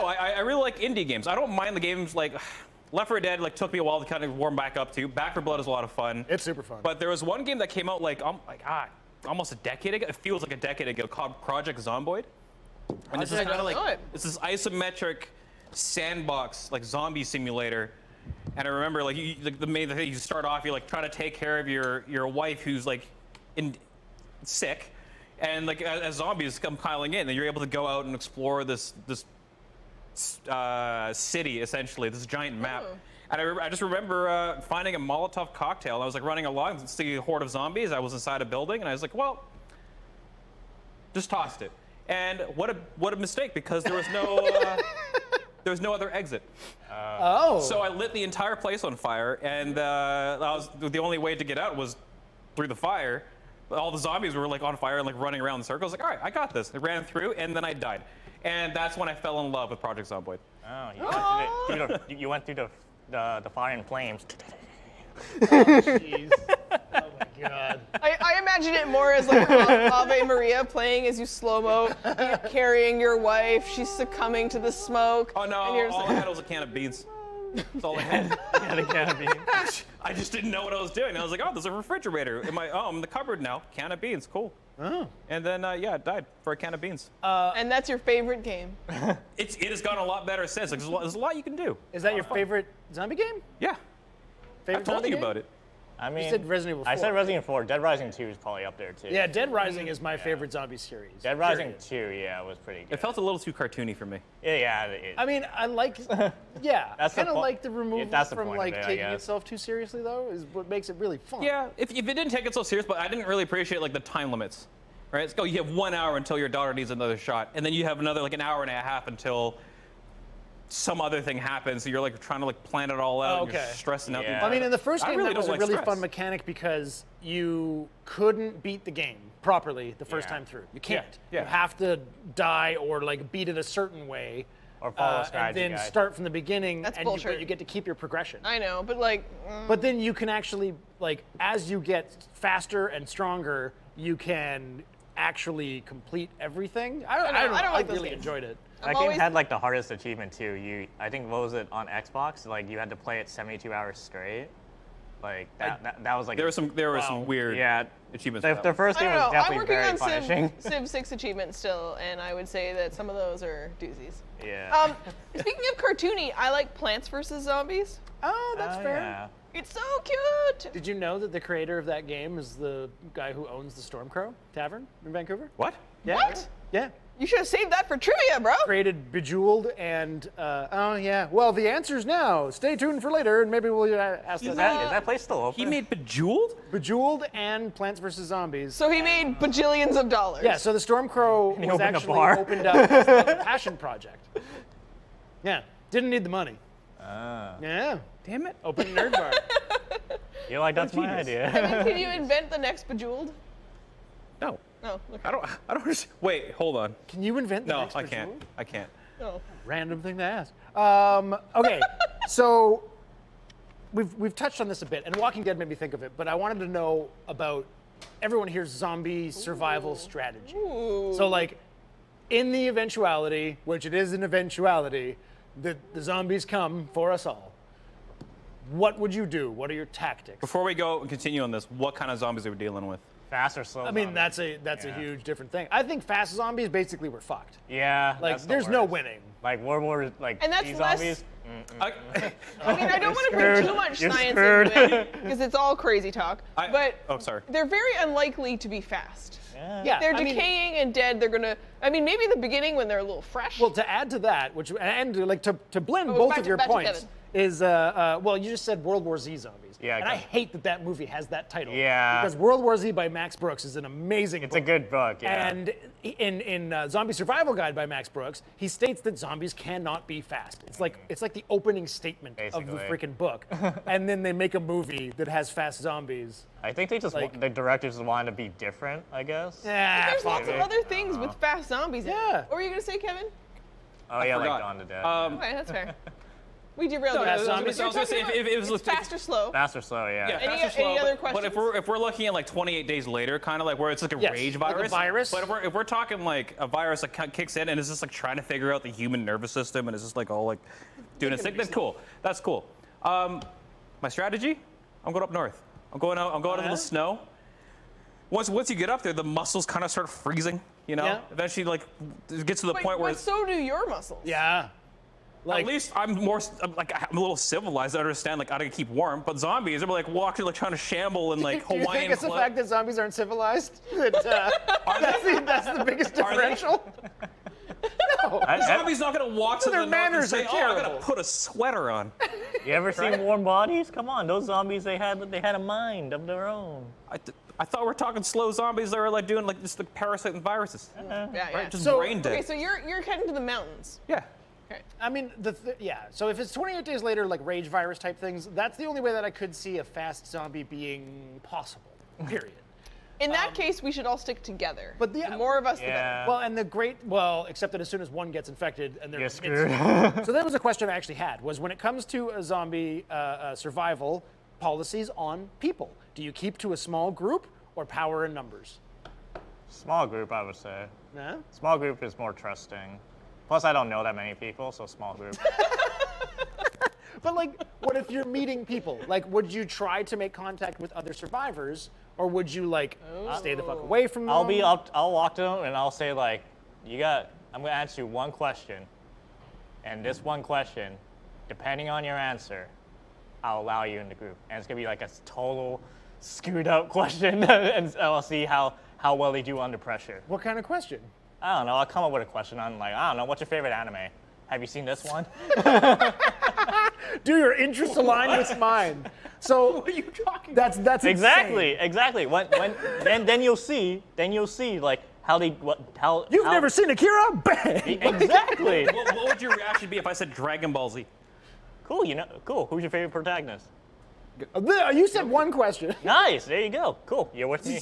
I really like indie games. I don't mind the games like Left 4 Dead. Like took me a while to kind of warm back up to. Back 4 Blood is a lot of fun. It's super fun. But there was one game that came out almost a decade ago. It feels like a decade ago, called Project Zomboid. And this is I kind of don't like know it. it's this isometric sandbox like zombie simulator. And I remember like the main thing, you start off, you're like trying to take care of your wife who's like sick, and like as zombies come piling in, and you're able to go out and explore this city, essentially, this giant map. Oh. And I just remember finding a Molotov cocktail. I was like running along, and seeing a horde of zombies. I was inside a building, and I was like, well, just tossed it. And what a mistake, because there was no other exit. So I lit the entire place on fire, and the only way to get out was through the fire. But all the zombies were like on fire and like running around in circles. Like, all right, I got this. I ran through, and then I died. And that's when I fell in love with Project Zomboid. Oh, you went through the fire and flames. Jeez. Oh my God. I imagine it more as like Ave Maria playing as you slow-mo, carrying your wife. She's succumbing to the smoke. Oh no, and you're just all I like, had was a can of beans. That's all I had. I just didn't know what I was doing. I was like, oh, there's a refrigerator. I'm in the cupboard now. Can of beans, cool. Oh. And then, I died for a can of beans. and that's your favorite game. It has gotten a lot better since. Like, there's a lot you can do. Is that your favorite zombie game? Yeah, Favorite I told zombie you game? about it. I mean, said Resident Evil I 4. said Resident Evil 4. Dead Rising 2 is probably up there too. Yeah, Dead Rising is my favorite zombie series. Dead Rising period. 2, yeah, was pretty good. It felt a little too cartoony for me. Yeah. I mean, I like, yeah, That's the kind of po- like the removal that's the from point of like it, I taking guess. itself too seriously, though, is what makes it really fun. Yeah, if it didn't take it so serious, but I didn't really appreciate like the time limits. Right? Let's go. You have 1 hour until your daughter needs another shot, and then you have another like an hour and a half until some other thing happens. So you're like trying to like plan it all out. And Okay. you're stressing out. Yeah. I mean, in the first I game, really that was don't a like really stress. fun mechanic because you couldn't beat the game properly the first Yeah. time through. You can't. Yeah. You have to die or like beat it a certain way. Or follow a and strategy then guide. start from the beginning. That's and bullshit. But you get to keep your progression. I know, but like, But then you can actually, like, as you get faster and stronger, you can actually complete everything. I don't know. I don't like those really games. enjoyed it. I'm That game always- had like the hardest achievement too. I think what was it on Xbox? Like you had to play it 72 hours straight. Like that was like There were some weird yeah. achievements. The, for that the one. first I game don't was know. I'm definitely working very on punishing. Civ 6 achievements still, and I would say that some of those are doozies. Yeah. Speaking of cartoony, I like Plants vs. Zombies. Oh, that's fair. Yeah. It's so cute. Did you know that the creator of that game is the guy who owns the Stormcrow Tavern in Vancouver? What? Yeah. What? Yeah. You should have saved that for trivia, bro. Created Bejeweled and, oh yeah. Well, the answer's now. Stay tuned for later and maybe we'll ask Is us that place still open? He made Bejeweled? Bejeweled and Plants vs. Zombies. So he made bajillions of dollars. Yeah, so the Stormcrow he was opened a actually bar. opened up as like a passion project. Yeah, didn't need the money. Yeah, Damn it. open nerd bar. You're like, that's my genius. idea. I mean, can you invent the next Bejeweled? No. No. Okay. I don't understand. Wait, hold on. Can you invent the No, next I can't. Bejeweled? I can't. No. Random thing to ask. Okay, so we've touched on this a bit, and Walking Dead made me think of it, but I wanted to know about everyone here's zombie survival strategy. Ooh. So like, in the eventuality, which it is an eventuality, that the zombies come for us all. What would you do? What are your tactics? Before we go and continue on this, what kind of zombies are we dealing with? Fast or slow? I mean, zombies? that's a Yeah. huge different thing. I think fast zombies basically were fucked. Yeah. Like, that's the there's no worst. winning. Like World War, like And that's these less- zombies. I, I mean, I don't want to bring screwed. too much You're science screwed. into it because it's all crazy talk. But oh, sorry. they're very unlikely to be fast. Yeah, They're I mean, decaying and dead. They're gonna. I mean, maybe the beginning when they're a little fresh. well, to add to that, which and like to blend Oh, both back of to- your back to points Kevin. is well, you just said World War Z zombies. Yeah, and I Kevin. hate that movie has that title. Yeah. because World War Z by Max Brooks is an amazing. It's a good book. Yeah. And in Zombie Survival Guide by Max Brooks, he states that zombies cannot be fast. It's like the opening statement of the Basically. freaking book, and then they make a movie that has fast zombies. I think they just like- the directors wanted to be different. I guess. Yeah, There's lots of other things with fast zombies. Yeah. What were you gonna say, Kevin? Oh yeah, like forgot. Dawn to Death. Okay, that's fair. We derailed. No, you. I was zombies. gonna say, if it was It's fast or slow. Fast or slow? Yeah. Yeah, Any- fast or slow, any other but if questions? we're looking at like 28 days later, kind of like where it's like a Yes, rage like a virus. virus. But if we're talking like a virus that kicks in and is just like trying to figure out the human nervous system and is just like all like doing its thing, that's cool. That's cool. My strategy? I'm going up north. I'm going out into the snow. Once you get up there, the muscles kind of start freezing. You know, Yeah. eventually like it gets to the point where But so do your muscles. Yeah. at least I'm I'm a little civilized. I understand like how to keep warm. But zombies are like walking like trying to shamble in like Do you Hawaiian think it's the clothes. fact that zombies aren't civilized? That, that's the biggest Are they? differential? No. Zombie's not gonna walk to Their the north and manners say, are "Oh, I gotta terrible." put a sweater on." You ever seen Warm Bodies? Come on, those zombies they had a mind of their own. I thought we were talking slow zombies that are like doing like just the parasite and viruses, Yeah, yeah. right? Just So- brain dead. Okay, so you're heading to the mountains. Yeah. Okay. I mean, yeah. So if it's 28 days later, like rage virus type things, that's the only way that I could see a fast zombie being possible. Period. In that case, we should all stick together. But the more of us, the better. Yeah. Well, except that as soon as one gets infected and they're You're screwed. So that was a question I actually had, was when it comes to a zombie survival policies on people, do you keep to a small group or power in numbers? Small group, I would say. No? Small group is more trusting. Plus, I don't know that many people, so small group. But like, what if you're meeting people? Like, would you try to make contact with other survivors, or would you like stay the fuck away from them? I'll walk to them and I'll say like, I'm gonna ask you one question, and this one question, depending on your answer, I'll allow you in the group, and it's gonna be like a total screwed up question, and I'll see how well they do under pressure. What kind of question? I don't know. I'll come up with a question on like, I don't know, what's your favorite anime? Have you seen this one? Do your interests align with mine? So What are you talking? that's Exactly. insane. When then you'll see like how they how You've how- never seen Akira? Bang! Exactly. What would your reaction be if I said Dragon Ball Z? Cool. Cool. Who's your favorite protagonist? You said one question. Nice. There you go. Cool. You're with me.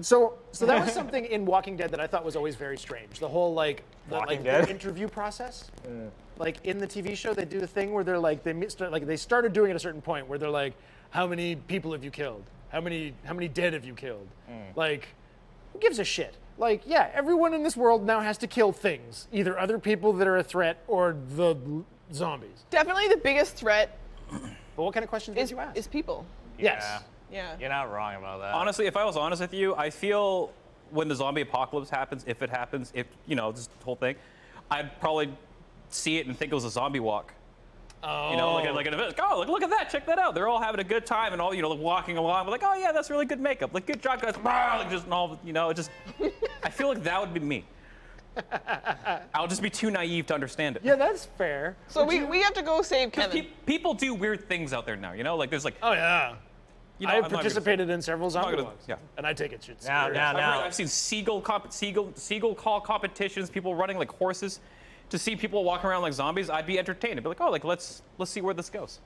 So that was something in Walking Dead that I thought was always very strange. The whole Walking the Dead? interview process. Like in the TV show, they do the thing where they're like they started doing it at a certain point where they're like, how many people have you killed? How many dead have you killed? Like, who gives a shit? Like, yeah, everyone in this world now has to kill things, either other people that are a threat or the zombies. Definitely the biggest threat But what kind of questions did you ask? is people. Yes. Yeah. You're not wrong about that. Honestly, if I was honest with you, I feel when the zombie apocalypse happens, if it happens, this whole thing, I'd probably see it and think it was a zombie walk. Oh. You know, like an event. Oh, look at that! Check that out. They're all having a good time and all, like walking along. We're like, oh yeah, that's really good makeup. Like, good job, guys. Like just and all, it just. I feel like that would be me. I'll just be too naive to understand it. Yeah, that's fair. So we have to go save Because Kevin. people do weird things out there now. Like there's like. Oh yeah. I'm I've not gonna- participated in several zombie gonna- walks. yeah. And I take it shit Now, serious. now. I've seen seagull call competitions, people running like horses. To see people walking around like zombies, I'd be entertained. I'd be like, oh, let's see where this goes.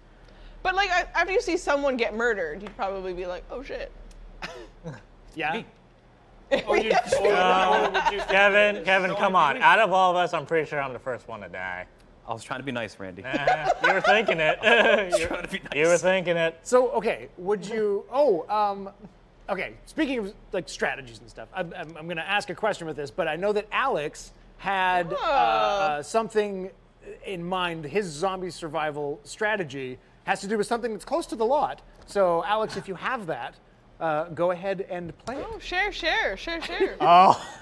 But like after you see someone get murdered, you'd probably be like, oh shit. Yeah. Me. Or would you Kevin, come on. Out of all of us, I'm pretty sure I'm the first one to die. I was trying to be nice, Randy. You were thinking it. Trying to be nice. You were thinking it. So okay, would you? Okay. Speaking of like strategies and stuff, I'm going to ask a question with this, but I know that Alex had something in mind. His zombie survival strategy has to do with something that's close to the lot. So Alex, if you have that, go ahead and play it. Oh, share. Oh,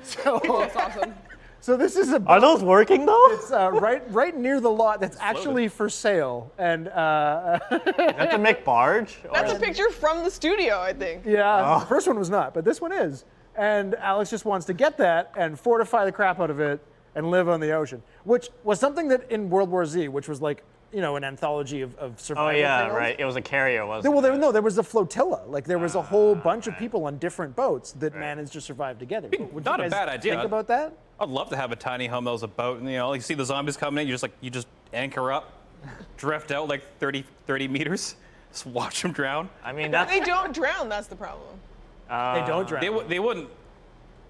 So, That's awesome. so this is a are those working though? It's right near the lot that's actually for sale, and That's a McBarge? That's a picture from the studio, I think. yeah, the first one was not, but this one is. And Alex just wants to get that and fortify the crap out of it and live on the ocean, which was something that in World War Z, which was like, an anthology of survival Oh yeah, tales. right. It was a carrier, wasn't it? Well, there was a flotilla. Like there was a whole bunch of people on different boats that managed to survive together. Would Not you a guys bad idea. Think about that? I'd love to have a tiny home that was a boat, and you see the zombies coming in, you just anchor up, drift out like 30 meters, just watch them drown. I mean, that's They don't drown, that's the problem. They don't drown. They wouldn't.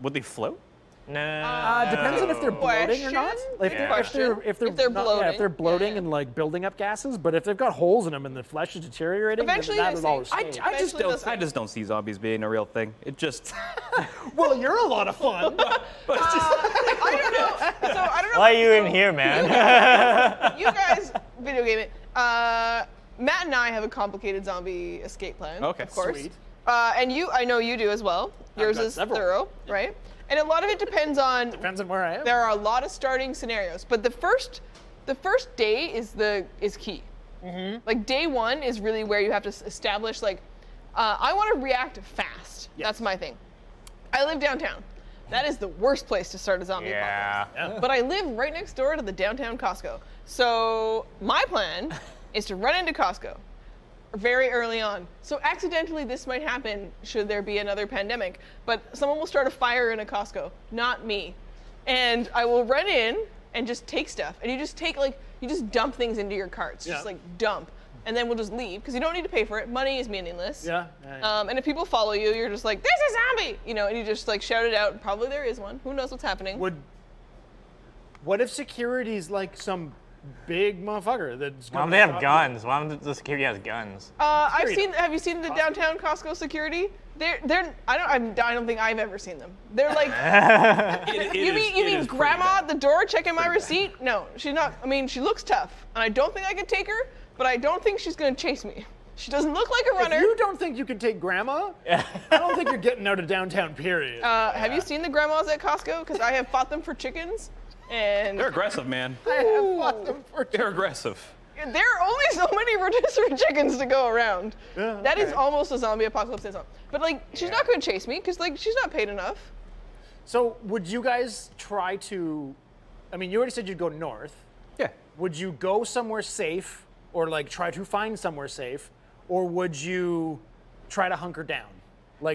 Would they float? no. Depends on if they're bloating or not. Question? Like, Yeah. if they're bloating. if they're bloating Yeah. and like building up gases, but if they've got holes in them and the flesh is deteriorating, Eventually then that they would all sink. stay. I just don't see zombies being a real thing. It just. Well, you're a lot of fun. I don't know. So I don't know. Why are you in here, man? You guys video game it. Matt and I have a complicated zombie escape plan. Okay. Of course. Sweet. And I know you do as well. Yours got is several. thorough, right? And a lot of it depends on. Depends on where I am. There are a lot of starting scenarios, but the first day is key. Like day one is really where you have to establish I want to react fast. That's my thing. I live downtown. That is the worst place to start a zombie apocalypse. Yeah. But I live right next door to the downtown Costco. So my plan is to run into Costco very early on. So accidentally this might happen should there be another pandemic, but someone will start a fire in a Costco, not me. And I will run in and just take stuff. And you just you just dump things into your carts, just dump. And then we'll just leave because you don't need to pay for it. Money is meaningless. Yeah. And if people follow you, you're just like, there's a zombie, and you just shout it out. Probably there is one. Who knows what's happening? What if security's like some big motherfucker that's Why don't they have guns? Why don't the security has guns? Have you seen the downtown Costco security? I don't think I've ever seen them. They're like, you mean grandma at the door checking my receipt? No, she's not. I mean, she looks tough, and I don't think I could take her, but I don't think she's gonna chase me. She doesn't look like a runner. If you don't think you can take grandma, I don't think you're getting out of downtown, period. Have you seen the grandmas at Costco? Because I have fought them for chickens, and They're aggressive, man. I have fought them for They're aggressive. there are only so many rotisserie chickens to go around. Yeah, That is okay. almost a zombie apocalypse. But she's not going to chase me because she's not paid enough. So would you guys try to? I mean, you already said you'd go north. Yeah. Would you go somewhere safe, or try to find somewhere safe, or would you try to hunker down,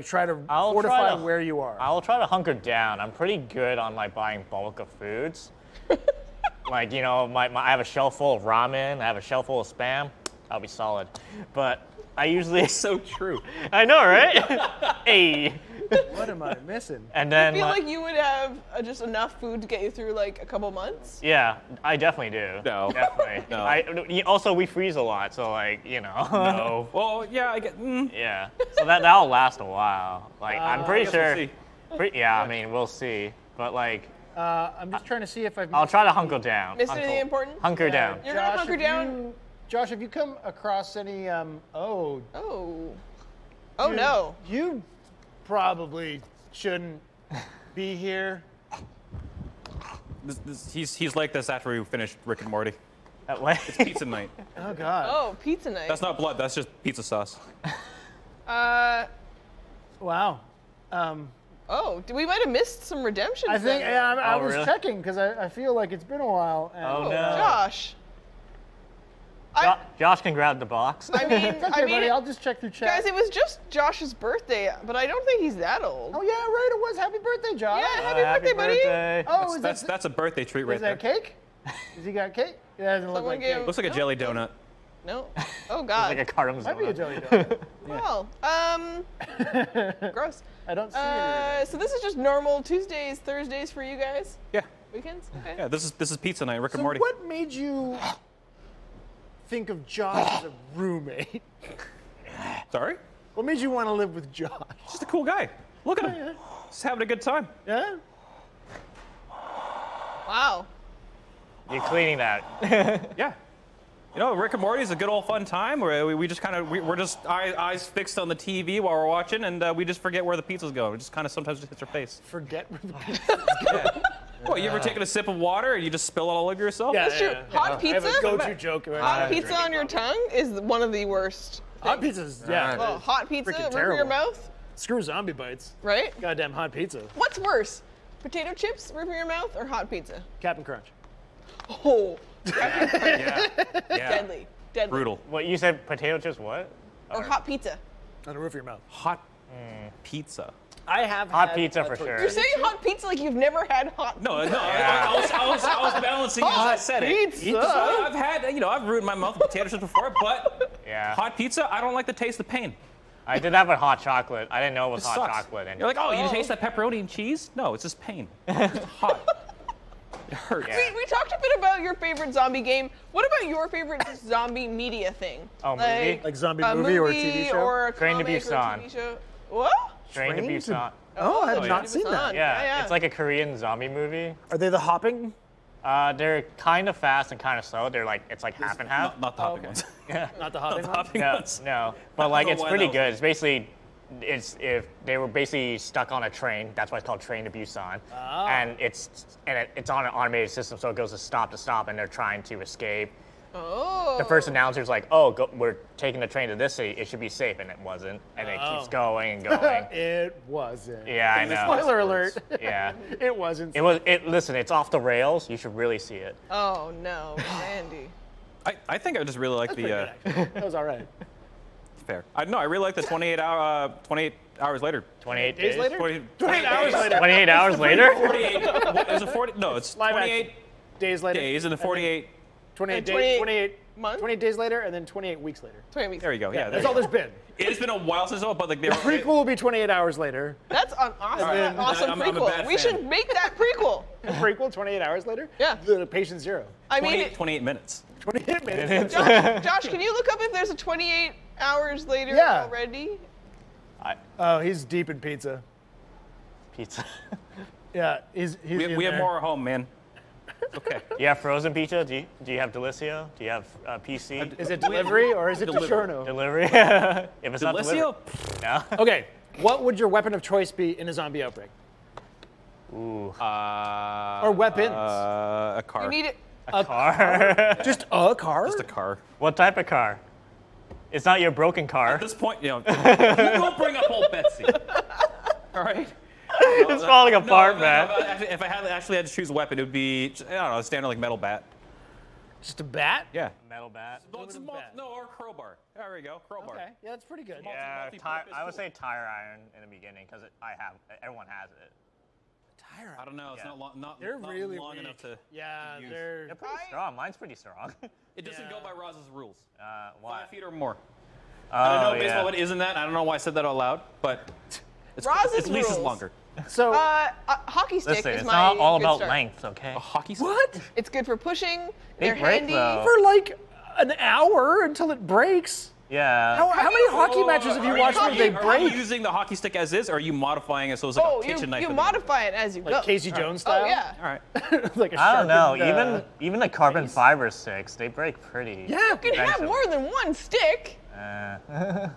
try to fortify where you are? I'll try to hunker down. I'm pretty good on buying bulk of foods. I have a shelf full of ramen. I have a shelf full of Spam. I'll be solid. But I usually So true. I know, right? Hey. What am I missing? And I then feel like you would have just enough food to get you through like a couple months. yeah, I definitely do. No. Definitely. No. Also, we freeze a lot, so like, you know. No. Well, yeah, I get. Yeah. So that'll last a while. Like, I'm I pretty guess we'll sure. see. Yeah, I mean, we'll see. But like, I'm just trying to see if I've. I'll try to hunker down. Missed anything important? Hunker down. You're gonna hunker down? Josh, have you come across any? Oh. Oh no. You probably shouldn't be here. He's like this after we finished Rick and Morty. That way. It's pizza night. Oh God. Oh, pizza night. That's not blood. That's just pizza sauce. Wow. Oh, we might have missed some redemption. I think I was really? checking because I feel like it's been a while. And, Oh, no. Josh. Josh can grab the box. I mean, Okay, buddy, I'll just check through chat. guys, it was just Josh's birthday, but I don't think he's that old. Oh yeah, right. It was. Happy birthday, Josh. Yeah, happy birthday, buddy. birthday. Oh, That's a birthday treat right is there. that cake? Has he got cake? It doesn't look Someone like gave- cake. Looks like a jelly donut. No. Oh It's God. like a cardamom. Might be a jelly donut. Well, gross. I don't see it. So this is just normal Tuesdays, Thursdays for you guys? Yeah. Weekends? Okay. Yeah. This is pizza night. Rick and So Morty. what made you think of Josh as a roommate? Sorry. What made you want to live with Josh? Just a cool guy. Look at him. Just having a good time. Yeah. Wow. You're cleaning that. Yeah. You know, Rick and Morty is a good old fun time where we just kind of, we're just eyes fixed on the TV while we're watching, and we just forget where the pizza's going. It just kind of sometimes just hits our face. Forget where the pizza. Well, you ever taken a sip of water and you just spill it all over yourself? That's true. Hot I have a pizza? go-to joke. Hot pizza on your tongue is one of the worst. Hot pizza's yeah. Oh, hot pizza Freaking over your terrible. mouth, Screw zombie bites. right? Goddamn hot pizza. What's worse, potato chips roof of your mouth or hot pizza? Captain Crunch. Oh, Yeah. deadly. Deadly. Brutal. What you said? Potato chips? What? Or hot pizza. On the roof of your mouth. Hot pizza. I have Hot had pizza a for tortilla sure. You're saying hot pizza like you've never had hot No, pizza. no, I was balancing as I said it. Pizza. I've had, I've ruined my mouth with potato chips before, but Yeah. hot pizza, I don't like the taste of pain. I did that with hot chocolate. I didn't know it was It hot sucks. chocolate. And You're like, oh, you taste that pepperoni and cheese? No, it's just pain. It's hot. It hurts. Yeah. We talked a bit about your favorite zombie game. What about your favorite zombie media thing? Oh, movie? Like zombie a movie or a TV show? Or a Train to comic or a Busan. TV show. What? Train to Train to- Busan. Oh, I have Train not to seen Busan. that. Yeah, it's like a Korean zombie movie. Are they the hopping? They're kind of fast and kind of slow. They're like, it's like half and half. Not the hopping ones. Not the hopping. The ones? hopping No, ones. no. But like, know it's why pretty that good. It's basically, it's if they were basically stuck on a train. That's why it's called Train to Busan. And it's on an automated system, so it goes to stop, and they're trying to escape. Oh. The first announcer's like, "Oh, we're taking the train to this city. It should be safe," and it wasn't. And it keeps going and going. It wasn't. Yeah, I know. Spoiler alert. Yeah. It wasn't. It was. Listen, it's off the rails. You should really see it. Oh no, Randy. I think I just really like Pretty the, good, actually. That was all right. fair. I really like the 28 hours later. 28 Days later? 28 hours later. 28 hours later. 48, is it 40? No, it's Live 28 action. Days later. days and then 48. 28 And days. 28 28 months? 28 days later, and then 28 weeks later. 20 weeks. There you go. Yeah, That's all there's been. It's been a while since I saw it, but like they The were. prequel will be 28 hours later. That's an awesome, then- awesome I'm a prequel. bad We fan. should make that prequel. The prequel, 28 hours later. Yeah. The Patient Zero. I mean, 28 minutes. 28 minutes. Josh, can you look up if there's a 28 hours later Yeah. already? Oh, he's deep in pizza. Pizza. Yeah, he's We in have there. more at home, man. Okay. You have frozen pizza? Do you have Delicio? Do you have PC? Is it delivery or is it DiGiorno? Delivery? If it's not Delicio? delivery. No. Okay, what would your weapon of choice be in a zombie outbreak? Ooh. Or weapons? A car. You need it. A car. Just a car? Just a car. What type of car? It's not your broken car. At this point, don't bring up old Betsy. All right. It's falling apart, man. If I actually had to choose a weapon, it would be, I don't know, a standard like metal bat. Just a bat? Yeah. Metal bat. No, or a crowbar. There we go, crowbar. Okay, yeah, that's pretty good. Yeah, multi-purpose I would tool. say tire iron in the beginning because everyone has it. fire I don't know. It's Yeah. not long, not, They're not really long weak. enough to. Yeah, use. they're. They're pretty strong. Mine's pretty strong. It doesn't go by Roz's rules. Why? 5 feet or more. Oh, I don't know yeah. baseball, but isn't that? I don't know why I said that out loud, but it's Roz's at least it's rules. longer. So Hockey stick Listen, is it's my not all good about start. length, okay? A hockey stick? what? It's good for pushing. They They're break, handy. though. For like an hour until it breaks. Yeah. How many hockey matches have you watched where they Are you break? using the hockey stick as is, or are you modifying it so it's like Oh, a kitchen knife? you in the modify it as you go. Like Casey Jones style? Oh yeah. All right. Like a I don't know. sharpened, Even the carbon fiber sticks, they break pretty. Yeah. You can have eventually. more than one stick. How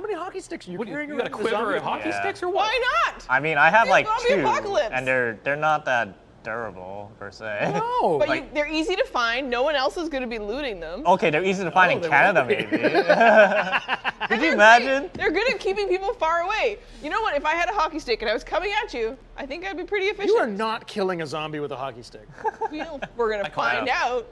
many hockey sticks are you What, carrying you got a around the quiver zombie of hockey Yeah. sticks or what? Why not? I mean, I have Yeah, like zombie 2, apocalypse. and they're not that durable per se. No. But Like- they're easy to find. No one else is going to be looting them. Okay, they're easy to find in they Canada, will be. maybe. Could you imagine? They're good at keeping people far away. You know what? If I had a hockey stick and I was coming at you, I think I'd be pretty efficient. You are not killing a zombie with a hockey stick. We're going to find out.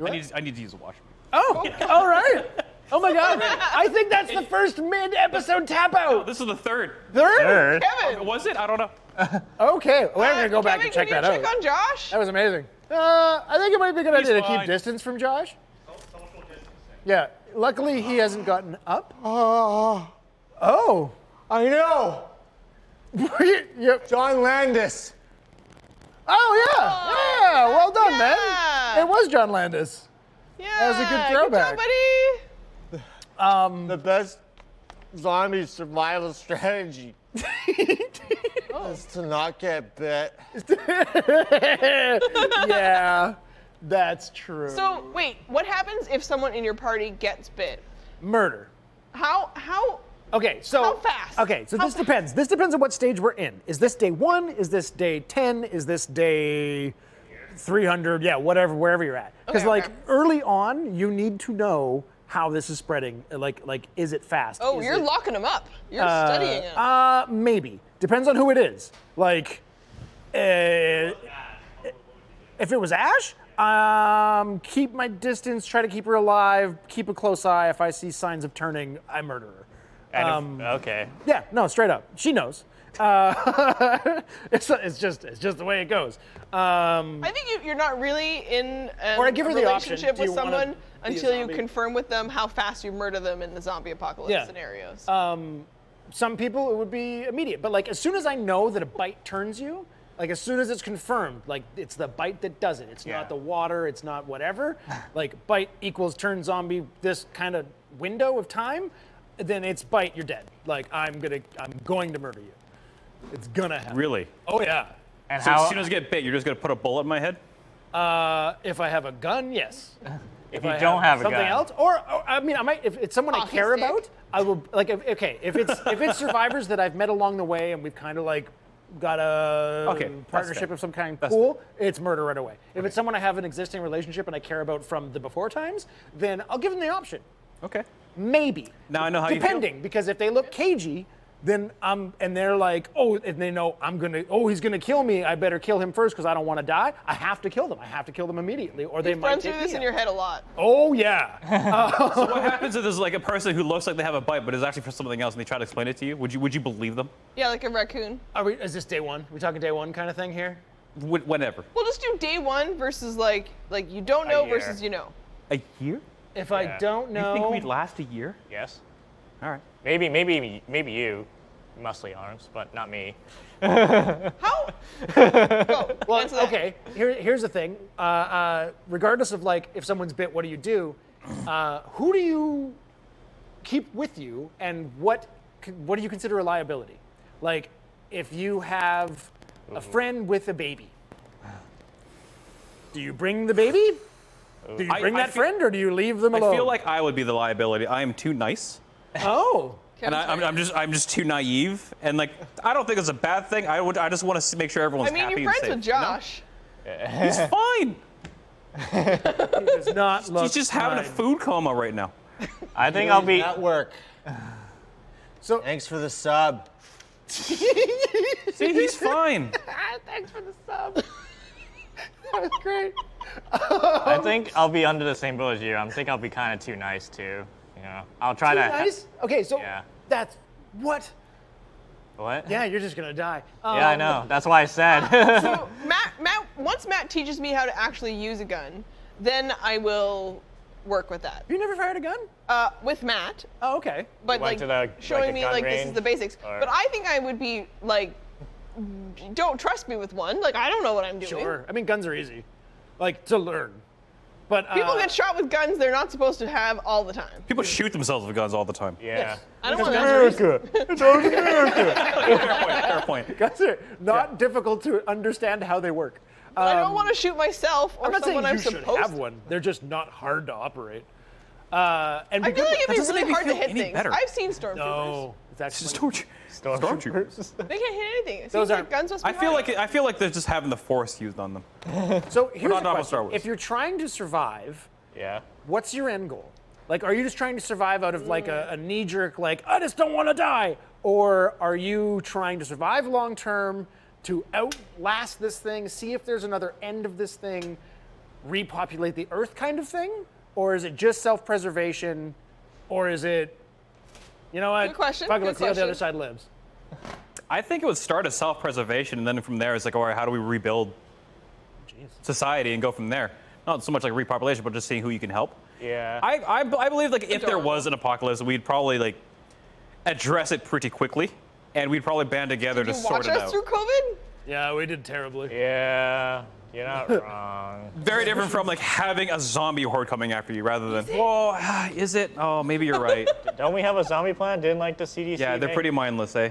I need to use a washroom. Oh, all right. Oh my God. I think that's the first mid-episode tap out. This is the third. Third? Sure. Kevin, Was it? I don't know. Okay. Well, I'm going to go back Kevin, and check can that you out. check on Josh? That was amazing. I think it might be a good idea to keep fine. distance from Josh. Yeah. Luckily, he hasn't gotten up. Oh. I know. Yep. John Landis. Oh, yeah. Yeah. Well done, yeah. man. It was John Landis. Yeah. was a good throwback. Good job, buddy. The best zombie survival strategy is to not get bit. Yeah. That's true. So, wait, what happens if someone in your party gets bit? Murder. How Okay, so How fast? Okay, so How this depends. This depends on what stage we're in. Is this day 1? Is this day 10? Is this day 300? Yeah, whatever, wherever you're at. Because Okay, like okay. early on, you need to know how this is spreading. Like, is it fast? Oh, Is you're it, locking them up. You're studying them. Maybe depends on who it is. Like, if it was Ash, keep my distance. Try to keep her alive. Keep a close eye. If I see signs of turning, I murder her. Okay. Yeah, no, straight up. She knows. It's just the way it goes. I think you're not really in Or I give a her the option. relationship Do with you wanna someone be a until you zombie? confirm with them how fast you murder them in the zombie apocalypse Yeah. scenarios. Some people it would be immediate, but like as soon as I know that a bite turns you, like as soon as it's confirmed, like it's the bite that does it. It's Yeah. not the water. It's not whatever. Like bite equals turn zombie. This kind of window of time, then it's bite. You're dead. Like I'm going to murder you. It's gonna happen. Really? Oh yeah. And So how? as soon as I get bit, you're just gonna put a bullet in my head? If I have a gun, yes. if you don't have a something gun. else, or I mean, I might. If it's someone I Hockey care stick. about, I will like. If it's survivors that I've met along the way and we've kind of like got a Okay, that's partnership fair. of some kind, That's cool. It's murder right away. If it's someone I have an existing relationship and I care about from the before times, then I'll give them the option. Okay. Maybe. Now I know how you feel. Depending, because if they look cagey, then and they're like, oh, and they know he's gonna kill me. I better kill him first because I don't want to die. I have to kill them. I have to kill them immediately, or they You've might run take through this me in out. your head a lot. Oh yeah. So what happens if there's like a person who looks like they have a bite, but is actually for something else, and they try to explain it to you? Would you believe them? Yeah, like a raccoon. Is this day 1? We talking day 1 kind of thing here? Whenever. We'll just do day 1 versus like you don't know year. versus you know. A year? If I Yeah. don't You know, think we'd last a year? Yes. All right. Maybe you, mostly arms, but not me. How? Go. well, answer that. okay. Here's the thing. Regardless of like if someone's bit, what do? Who do you keep with you, and what do you consider a liability? Like, if you have a friend with a baby, do you bring the baby? Do you bring I that feel- friend, or do you leave them alone? I feel like I would be the liability. I am too nice, oh. and I'm just too naive, and like I don't think it's a bad thing. I just want to make sure everyone's I mean, happy you're and friends safe. with Josh. He's fine. He does not look He's just having a fine. food coma right now. I think I'll be. Network. So Thanks for the sub. See, he's fine. thanks for the sub. That was great. I think I'll be under the same boat as you. I think I'll be kind of too nice too. You know, I'll try to. Nice. Okay, so Yeah. that's what. What? Yeah, you're just gonna die. Yeah, I know. That's why I said. So once Matt teaches me how to actually use a gun, then I will work with that. You never fired a gun? With Matt, Oh, okay. but went like to the, showing like, me gun like this is range, the basics. or- But I think I would be like, don't trust me with one. Like I don't know what I'm doing. Sure. I mean, guns are easy, like to learn. But People get shot with guns they're not supposed to have all the time. People shoot themselves with guns all the time. Yeah. I don't want America. It's always America. Fair point. Guns are not difficult to understand how they work. I don't want to shoot myself or I'm not saying someone you I'm should supposed have to. one. They're just not hard to operate. And I feel like it'd be doesn't really make me hard to feel hit any things. better. I've seen stormtroopers. no, it's actually Stormtroopers. They can't hit anything. It Those seems are- like guns must be I feel hard. like they're just having the Force used on them. So here's not the novel Star question: Wars. if you're trying to survive, Yeah. what's your end goal? Like, are you just trying to survive out of like a knee-jerk, like I just don't want to die, or are you trying to survive long term to outlast this thing, see if there's another end of this thing, repopulate the Earth kind of thing, or is it just self-preservation, or is it, you know what? Good question, Fuck it, good let's see how the question. other side lives. I think it would start as self-preservation, and then from there it's like, all right, how do we rebuild society and go from there? Not so much like repopulation, but just seeing who you can help. Yeah. I believe like if there Adorable. was an apocalypse, we'd probably like address it pretty quickly, and we'd probably band together Did to you sort watch it us out. through COVID? Yeah, we did terribly. Yeah. You're not wrong. Very different from like having a zombie horde coming after you, rather than whoa, is it? Oh, maybe you're right. Don't we have a zombie plan? Didn't like the CDC? Yeah, they're make? pretty mindless, eh?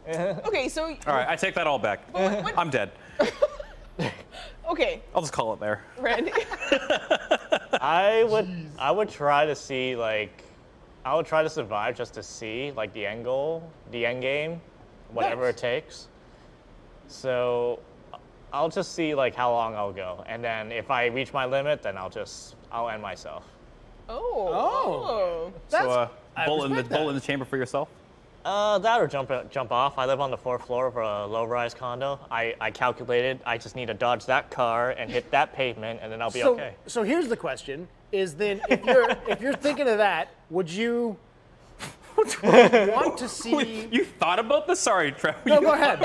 Eh. Okay, so All right, I take that all back. I'm dead. okay, I'll just call it there. Randy. I would try to see like, I would try to survive just to see like the end goal, the end game, whatever Nice. it takes. So I'll just see like how long I'll go, and then if I reach my limit, then I'll end myself. Oh. So, I bullet respect that. in the chamber for yourself. That or jump off. I live on the 4th floor of a low-rise condo. I calculated I just need to dodge that car and hit that pavement, and then I'll be okay. So here's the question: is then if you're thinking of that, would you want to see? You thought about this? Sorry, Trevor. No, go ahead.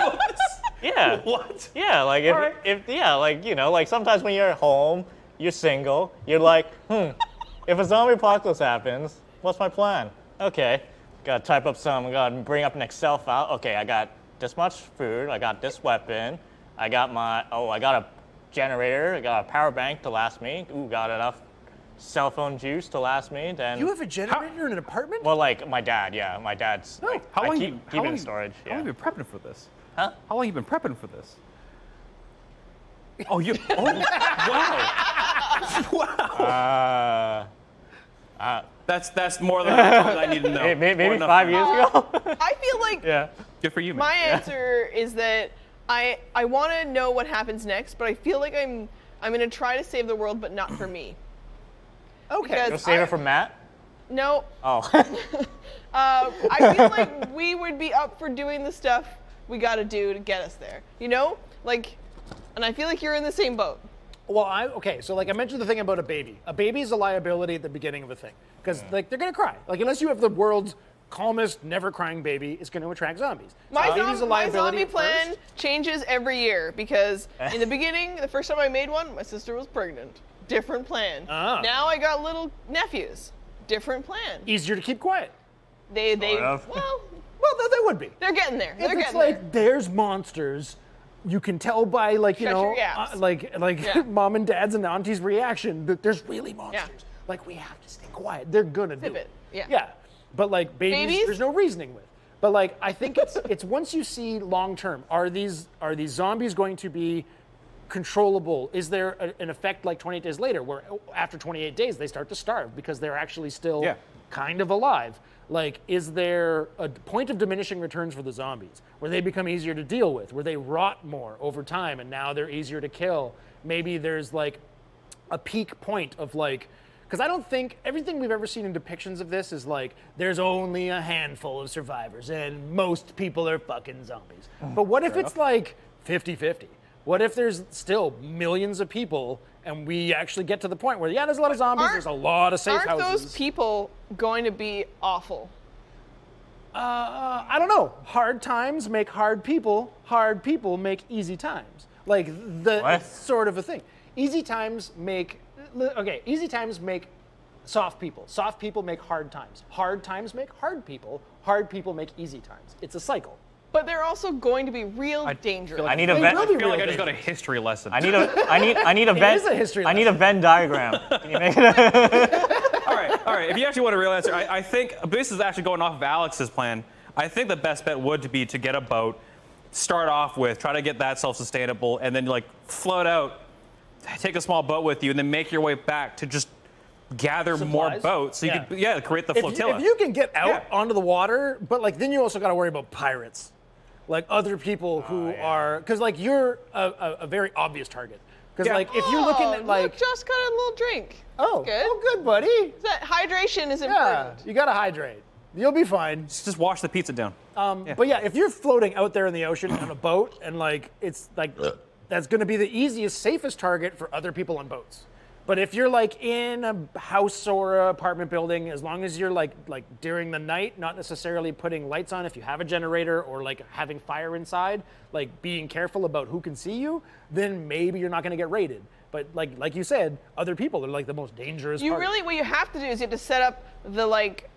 Yeah. What? Yeah, like Alright. if like you know, like sometimes when you're at home, you're single, you're like, if a zombie apocalypse happens, what's my plan? Okay, gotta type up gotta bring up an Excel file. Okay, I got this much food, I got this weapon, I got a generator, I got a power bank to last me. Ooh, got enough cell phone juice to last me. Then You have a generator in an apartment? well, like my dad's. Oh, like, How I long keep you it in storage. How long Yeah. have you been prepping for this? Huh? How long have you been prepping for this? Oh, you. Oh, wow. Wow. That's more than I need to know. Maybe More than 5 years ago. I feel like Yeah. Good for you, man. my answer is that I want to know what happens next, but I feel like I'm going to try to save the world, but not for me. Okay. Because You'll save it from Matt? No, Oh. I feel like we would be up for doing the stuff we got to do to get us there. You know, like, and I feel like you're in the same boat. Well, so like I mentioned the thing about a baby. A baby is a liability at the beginning of a thing because like they're gonna cry. Like unless you have the world's calmest, never crying baby, it's going to attract zombies. So My, a baby's a my liability zombie at plan first. changes every year because in the beginning, the first time I made one, my sister was pregnant. Different plan. Ah. Now I got little nephews. Different plan. Easier to keep quiet. They of. well, Well, they would be. they're getting there. They're If it's getting like there's monsters, you can tell by like Shut your yaps. like Yeah. mom and dad's and aunties' reaction that there's really monsters. Like we have to stay quiet. They're gonna do Zip it. it. Yeah. Yeah. But like babies, there's no reasoning with. But like I think it's once you see long term, are these zombies going to be controllable? Is there an effect like 28 days later where after 28 days they start to starve because they're actually still kind of alive? Like, is there a point of diminishing returns for the zombies where they become easier to deal with, where they rot more over time and now they're easier to kill? Maybe there's like a peak point of like, because I don't think everything we've ever seen in depictions of this is like, there's only a handful of survivors and most people are fucking zombies. But what if it's like 50-50? What if there's still millions of people and we actually get to the point where, yeah, there's a lot of zombies, there's a lot of safe Aren't houses. those people going to be awful? I don't know. Hard times make hard people make easy times. Like What? sort of a thing. Easy times make soft people. Soft people make hard times. Hard times make hard people make easy times. It's a cycle. But they're also going to be real dangerous. I need a They Venn. will I be feel like real I just got a dangerous. history lesson. I need a Venn. is a history I need a Venn diagram. Can you make it? All right. If you actually want a real answer, I think this is actually going off of Alex's plan. I think the best bet would be to get a boat, start off with, try to get that self-sustainable, and then like float out, take a small boat with you, and then make your way back to just gather more Supplies? boats. So you Yeah. could create the If flotilla. you can get out Yeah. onto the water, but like then you also got to worry about pirates, like other people who are, because like you're a very obvious target. Because Yeah. like if you're looking at like, look, Josh got a little drink. oh, That's good. oh, good buddy. That hydration is Yeah, important. you gotta hydrate. You'll be fine. just wash the pizza down. But yeah, if you're floating out there in the ocean on a boat, and like it's like that's going to be the easiest, safest target for other people on boats. But if you're like in a house or a apartment building, as long as you're like during the night, not necessarily putting lights on if you have a generator or like having fire inside, like being careful about who can see you, then maybe you're not going to get raided. But like you said, other people are like the most dangerous. You part. really, what you have to do is you have to set up the like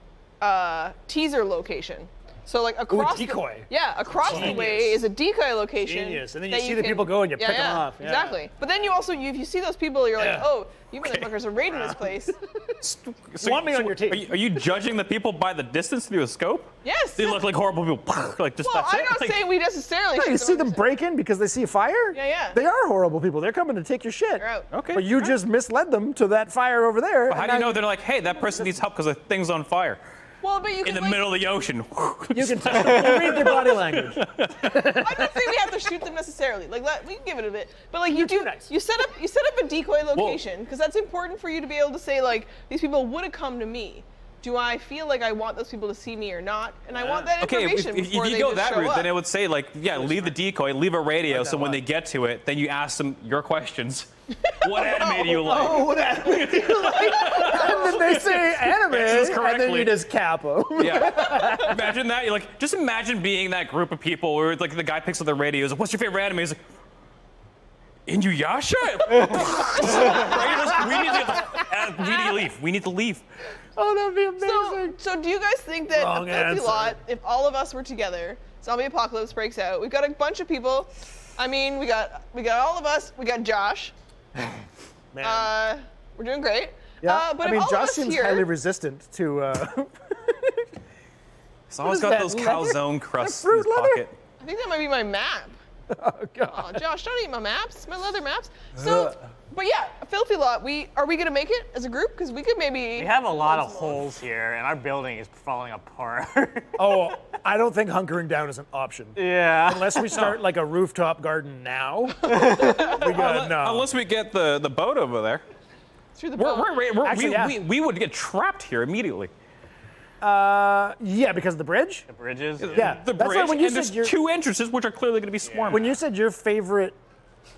teaser location. So like across decoy. across the way Genius. is a decoy location. Genius. And then you that see the people go and you pick 'em off. Yeah. Exactly. But then you also, if you see those people, you're like, Yeah. oh, you motherfuckers are raiding this place. So, Want me on your team. Are you judging the people by the distance through a scope? Yes. They look like horrible people. Like just Well, that's I'm it. not Like, saying we necessarily. Yeah, should you see them understand. break in because they see a fire? Yeah. They are horrible people. They're coming to take your shit. They're out. Okay. But you just misled them to that fire over there. How and do you now know they're like, hey, that person needs help because the thing's on fire Well, but you can in the like, middle of the ocean? you can tell. You read their body language. I'm not saying we have to shoot them necessarily. Like we can give it a bit, but like you do. too nice. You set up a decoy location because that's important for you to be able to say like these people would have come to me. Do I feel like I want those people to see me or not? And I want that Okay, if information before you they go just that show route, up. then it would say like, yeah, leave the decoy, leave a radio, so when lot. they get to it, then you ask them your questions. What anime do you like? Oh, that. And then they say anime, Answers and then correctly. you just cap them. Yeah. Imagine that. You're like, just imagine being that group of people where like the guy picks up the radio. He's like, what's your favorite anime? He's like, Inuyasha? Right? We need to leave. We need to leave. Oh, that'd be amazing. So do you guys think that Wrong a filthy answer. lot, if all of us were together, zombie apocalypse breaks out, we've got a bunch of people. I mean, we got all of us. We got Josh. Man. We're doing great. Yeah. But I mean, if all Josh of us seems here, highly resistant to. He's always is got that, those leather? calzone crusts in fruit his leather? pocket. I think that might be my map. Oh God. Oh, Josh, don't eat my maps, my leather maps. So, but yeah, a filthy lot. Are we gonna make it as a group? Because we could maybe. We have a lot of holes here, and our building is falling apart. Oh, I don't think hunkering down is an option. Yeah. Unless we start like a rooftop garden now. We got no. Unless we get the boat over there. through the boat. Actually, yeah. We would get trapped here immediately. Yeah, because of the bridge. The bridges. Yeah, The that's bridge, why when you and there's said your two entrances, which are clearly going to be swarmed. when you said your favorite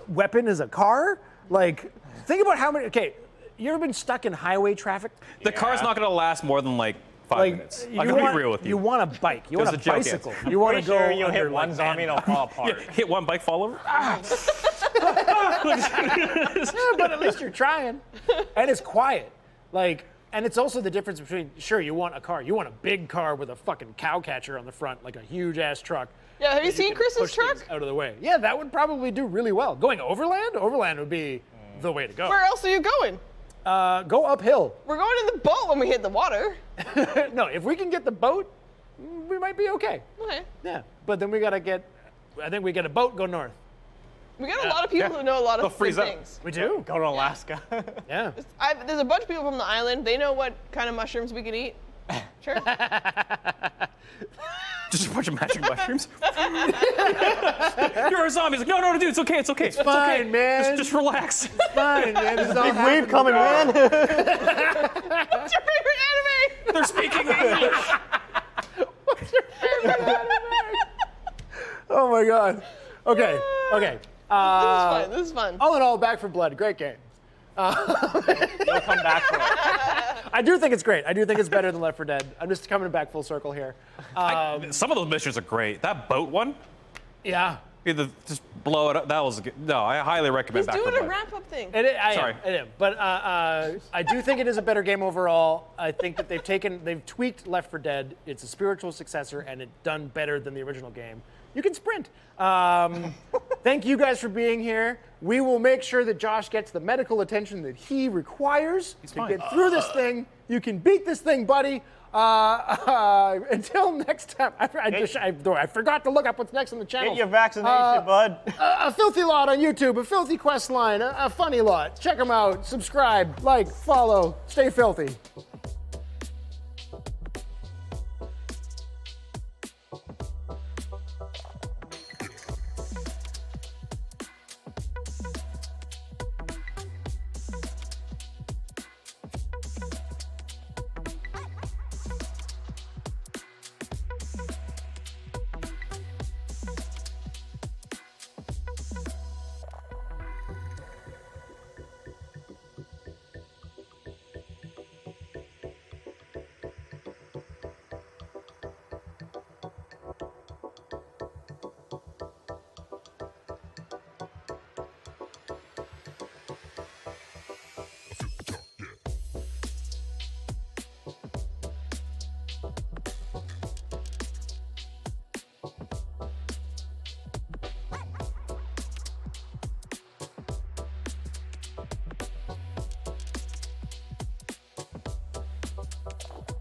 weapon is a car, like think about how many. Okay, you ever been stuck in highway traffic? The car's not going to last more than like 5 Like minutes. you I'm going to want, be real with you. You want a bike. You It was want a a joke, yes. bicycle. You want to Pretty go. sure you'll under, hit one like, zombie and it'll fall apart. Hit one bike, fall over. Yeah, but at least you're trying. And it's quiet. Like, and it's also the difference between, sure, you want a car. You want a big car with a fucking cow catcher on the front, like a huge ass truck. Yeah, have you that seen can Chris's push things truck? out of the way. Yeah, that would probably do really well. Going overland would be the way to go. Where else are you going? Go uphill. We're going in the boat when we hit the water. No, if we can get the boat, we might be okay. Okay. Yeah, but then we gotta get, I think we get a boat, go north. We got a lot of people who know a lot They'll of freeze good up. things. We do? Go to Alaska. Yeah. There's a bunch of people from the island. They know what kind of mushrooms we can eat. Sure. Just a bunch of magic mushrooms. You're a zombie. He's like, no, dude, it's okay. It's okay. It's fine, okay. man. Just relax. Fine, man. This is all Big wave coming, man. What's your favorite anime? They're speaking English. Oh my God. Okay. This is fun. All in all, Back for Blood, great game. You'll come back for it. I do think it's great. I do think it's better than Left 4 Dead. I'm just coming back full circle here. Some of those missions are great. That boat one, Yeah. just blow it up. That was good. No, I highly recommend He's Back 4 doing a Blood. wrap-up thing. I am. But I do think it is a better game overall. I think that they've tweaked Left 4 Dead. It's a spiritual successor, and it's done better than the original game. You can sprint. Thank you guys for being here. We will make sure that Josh gets the medical attention that he requires to get through this thing. You can beat this thing, buddy. Until next time. I forgot to look up what's next on the channel. Get your vaccination, bud. A filthy lot on YouTube, a filthy quest line, a funny lot. Check them out. Subscribe, like, follow. Stay filthy.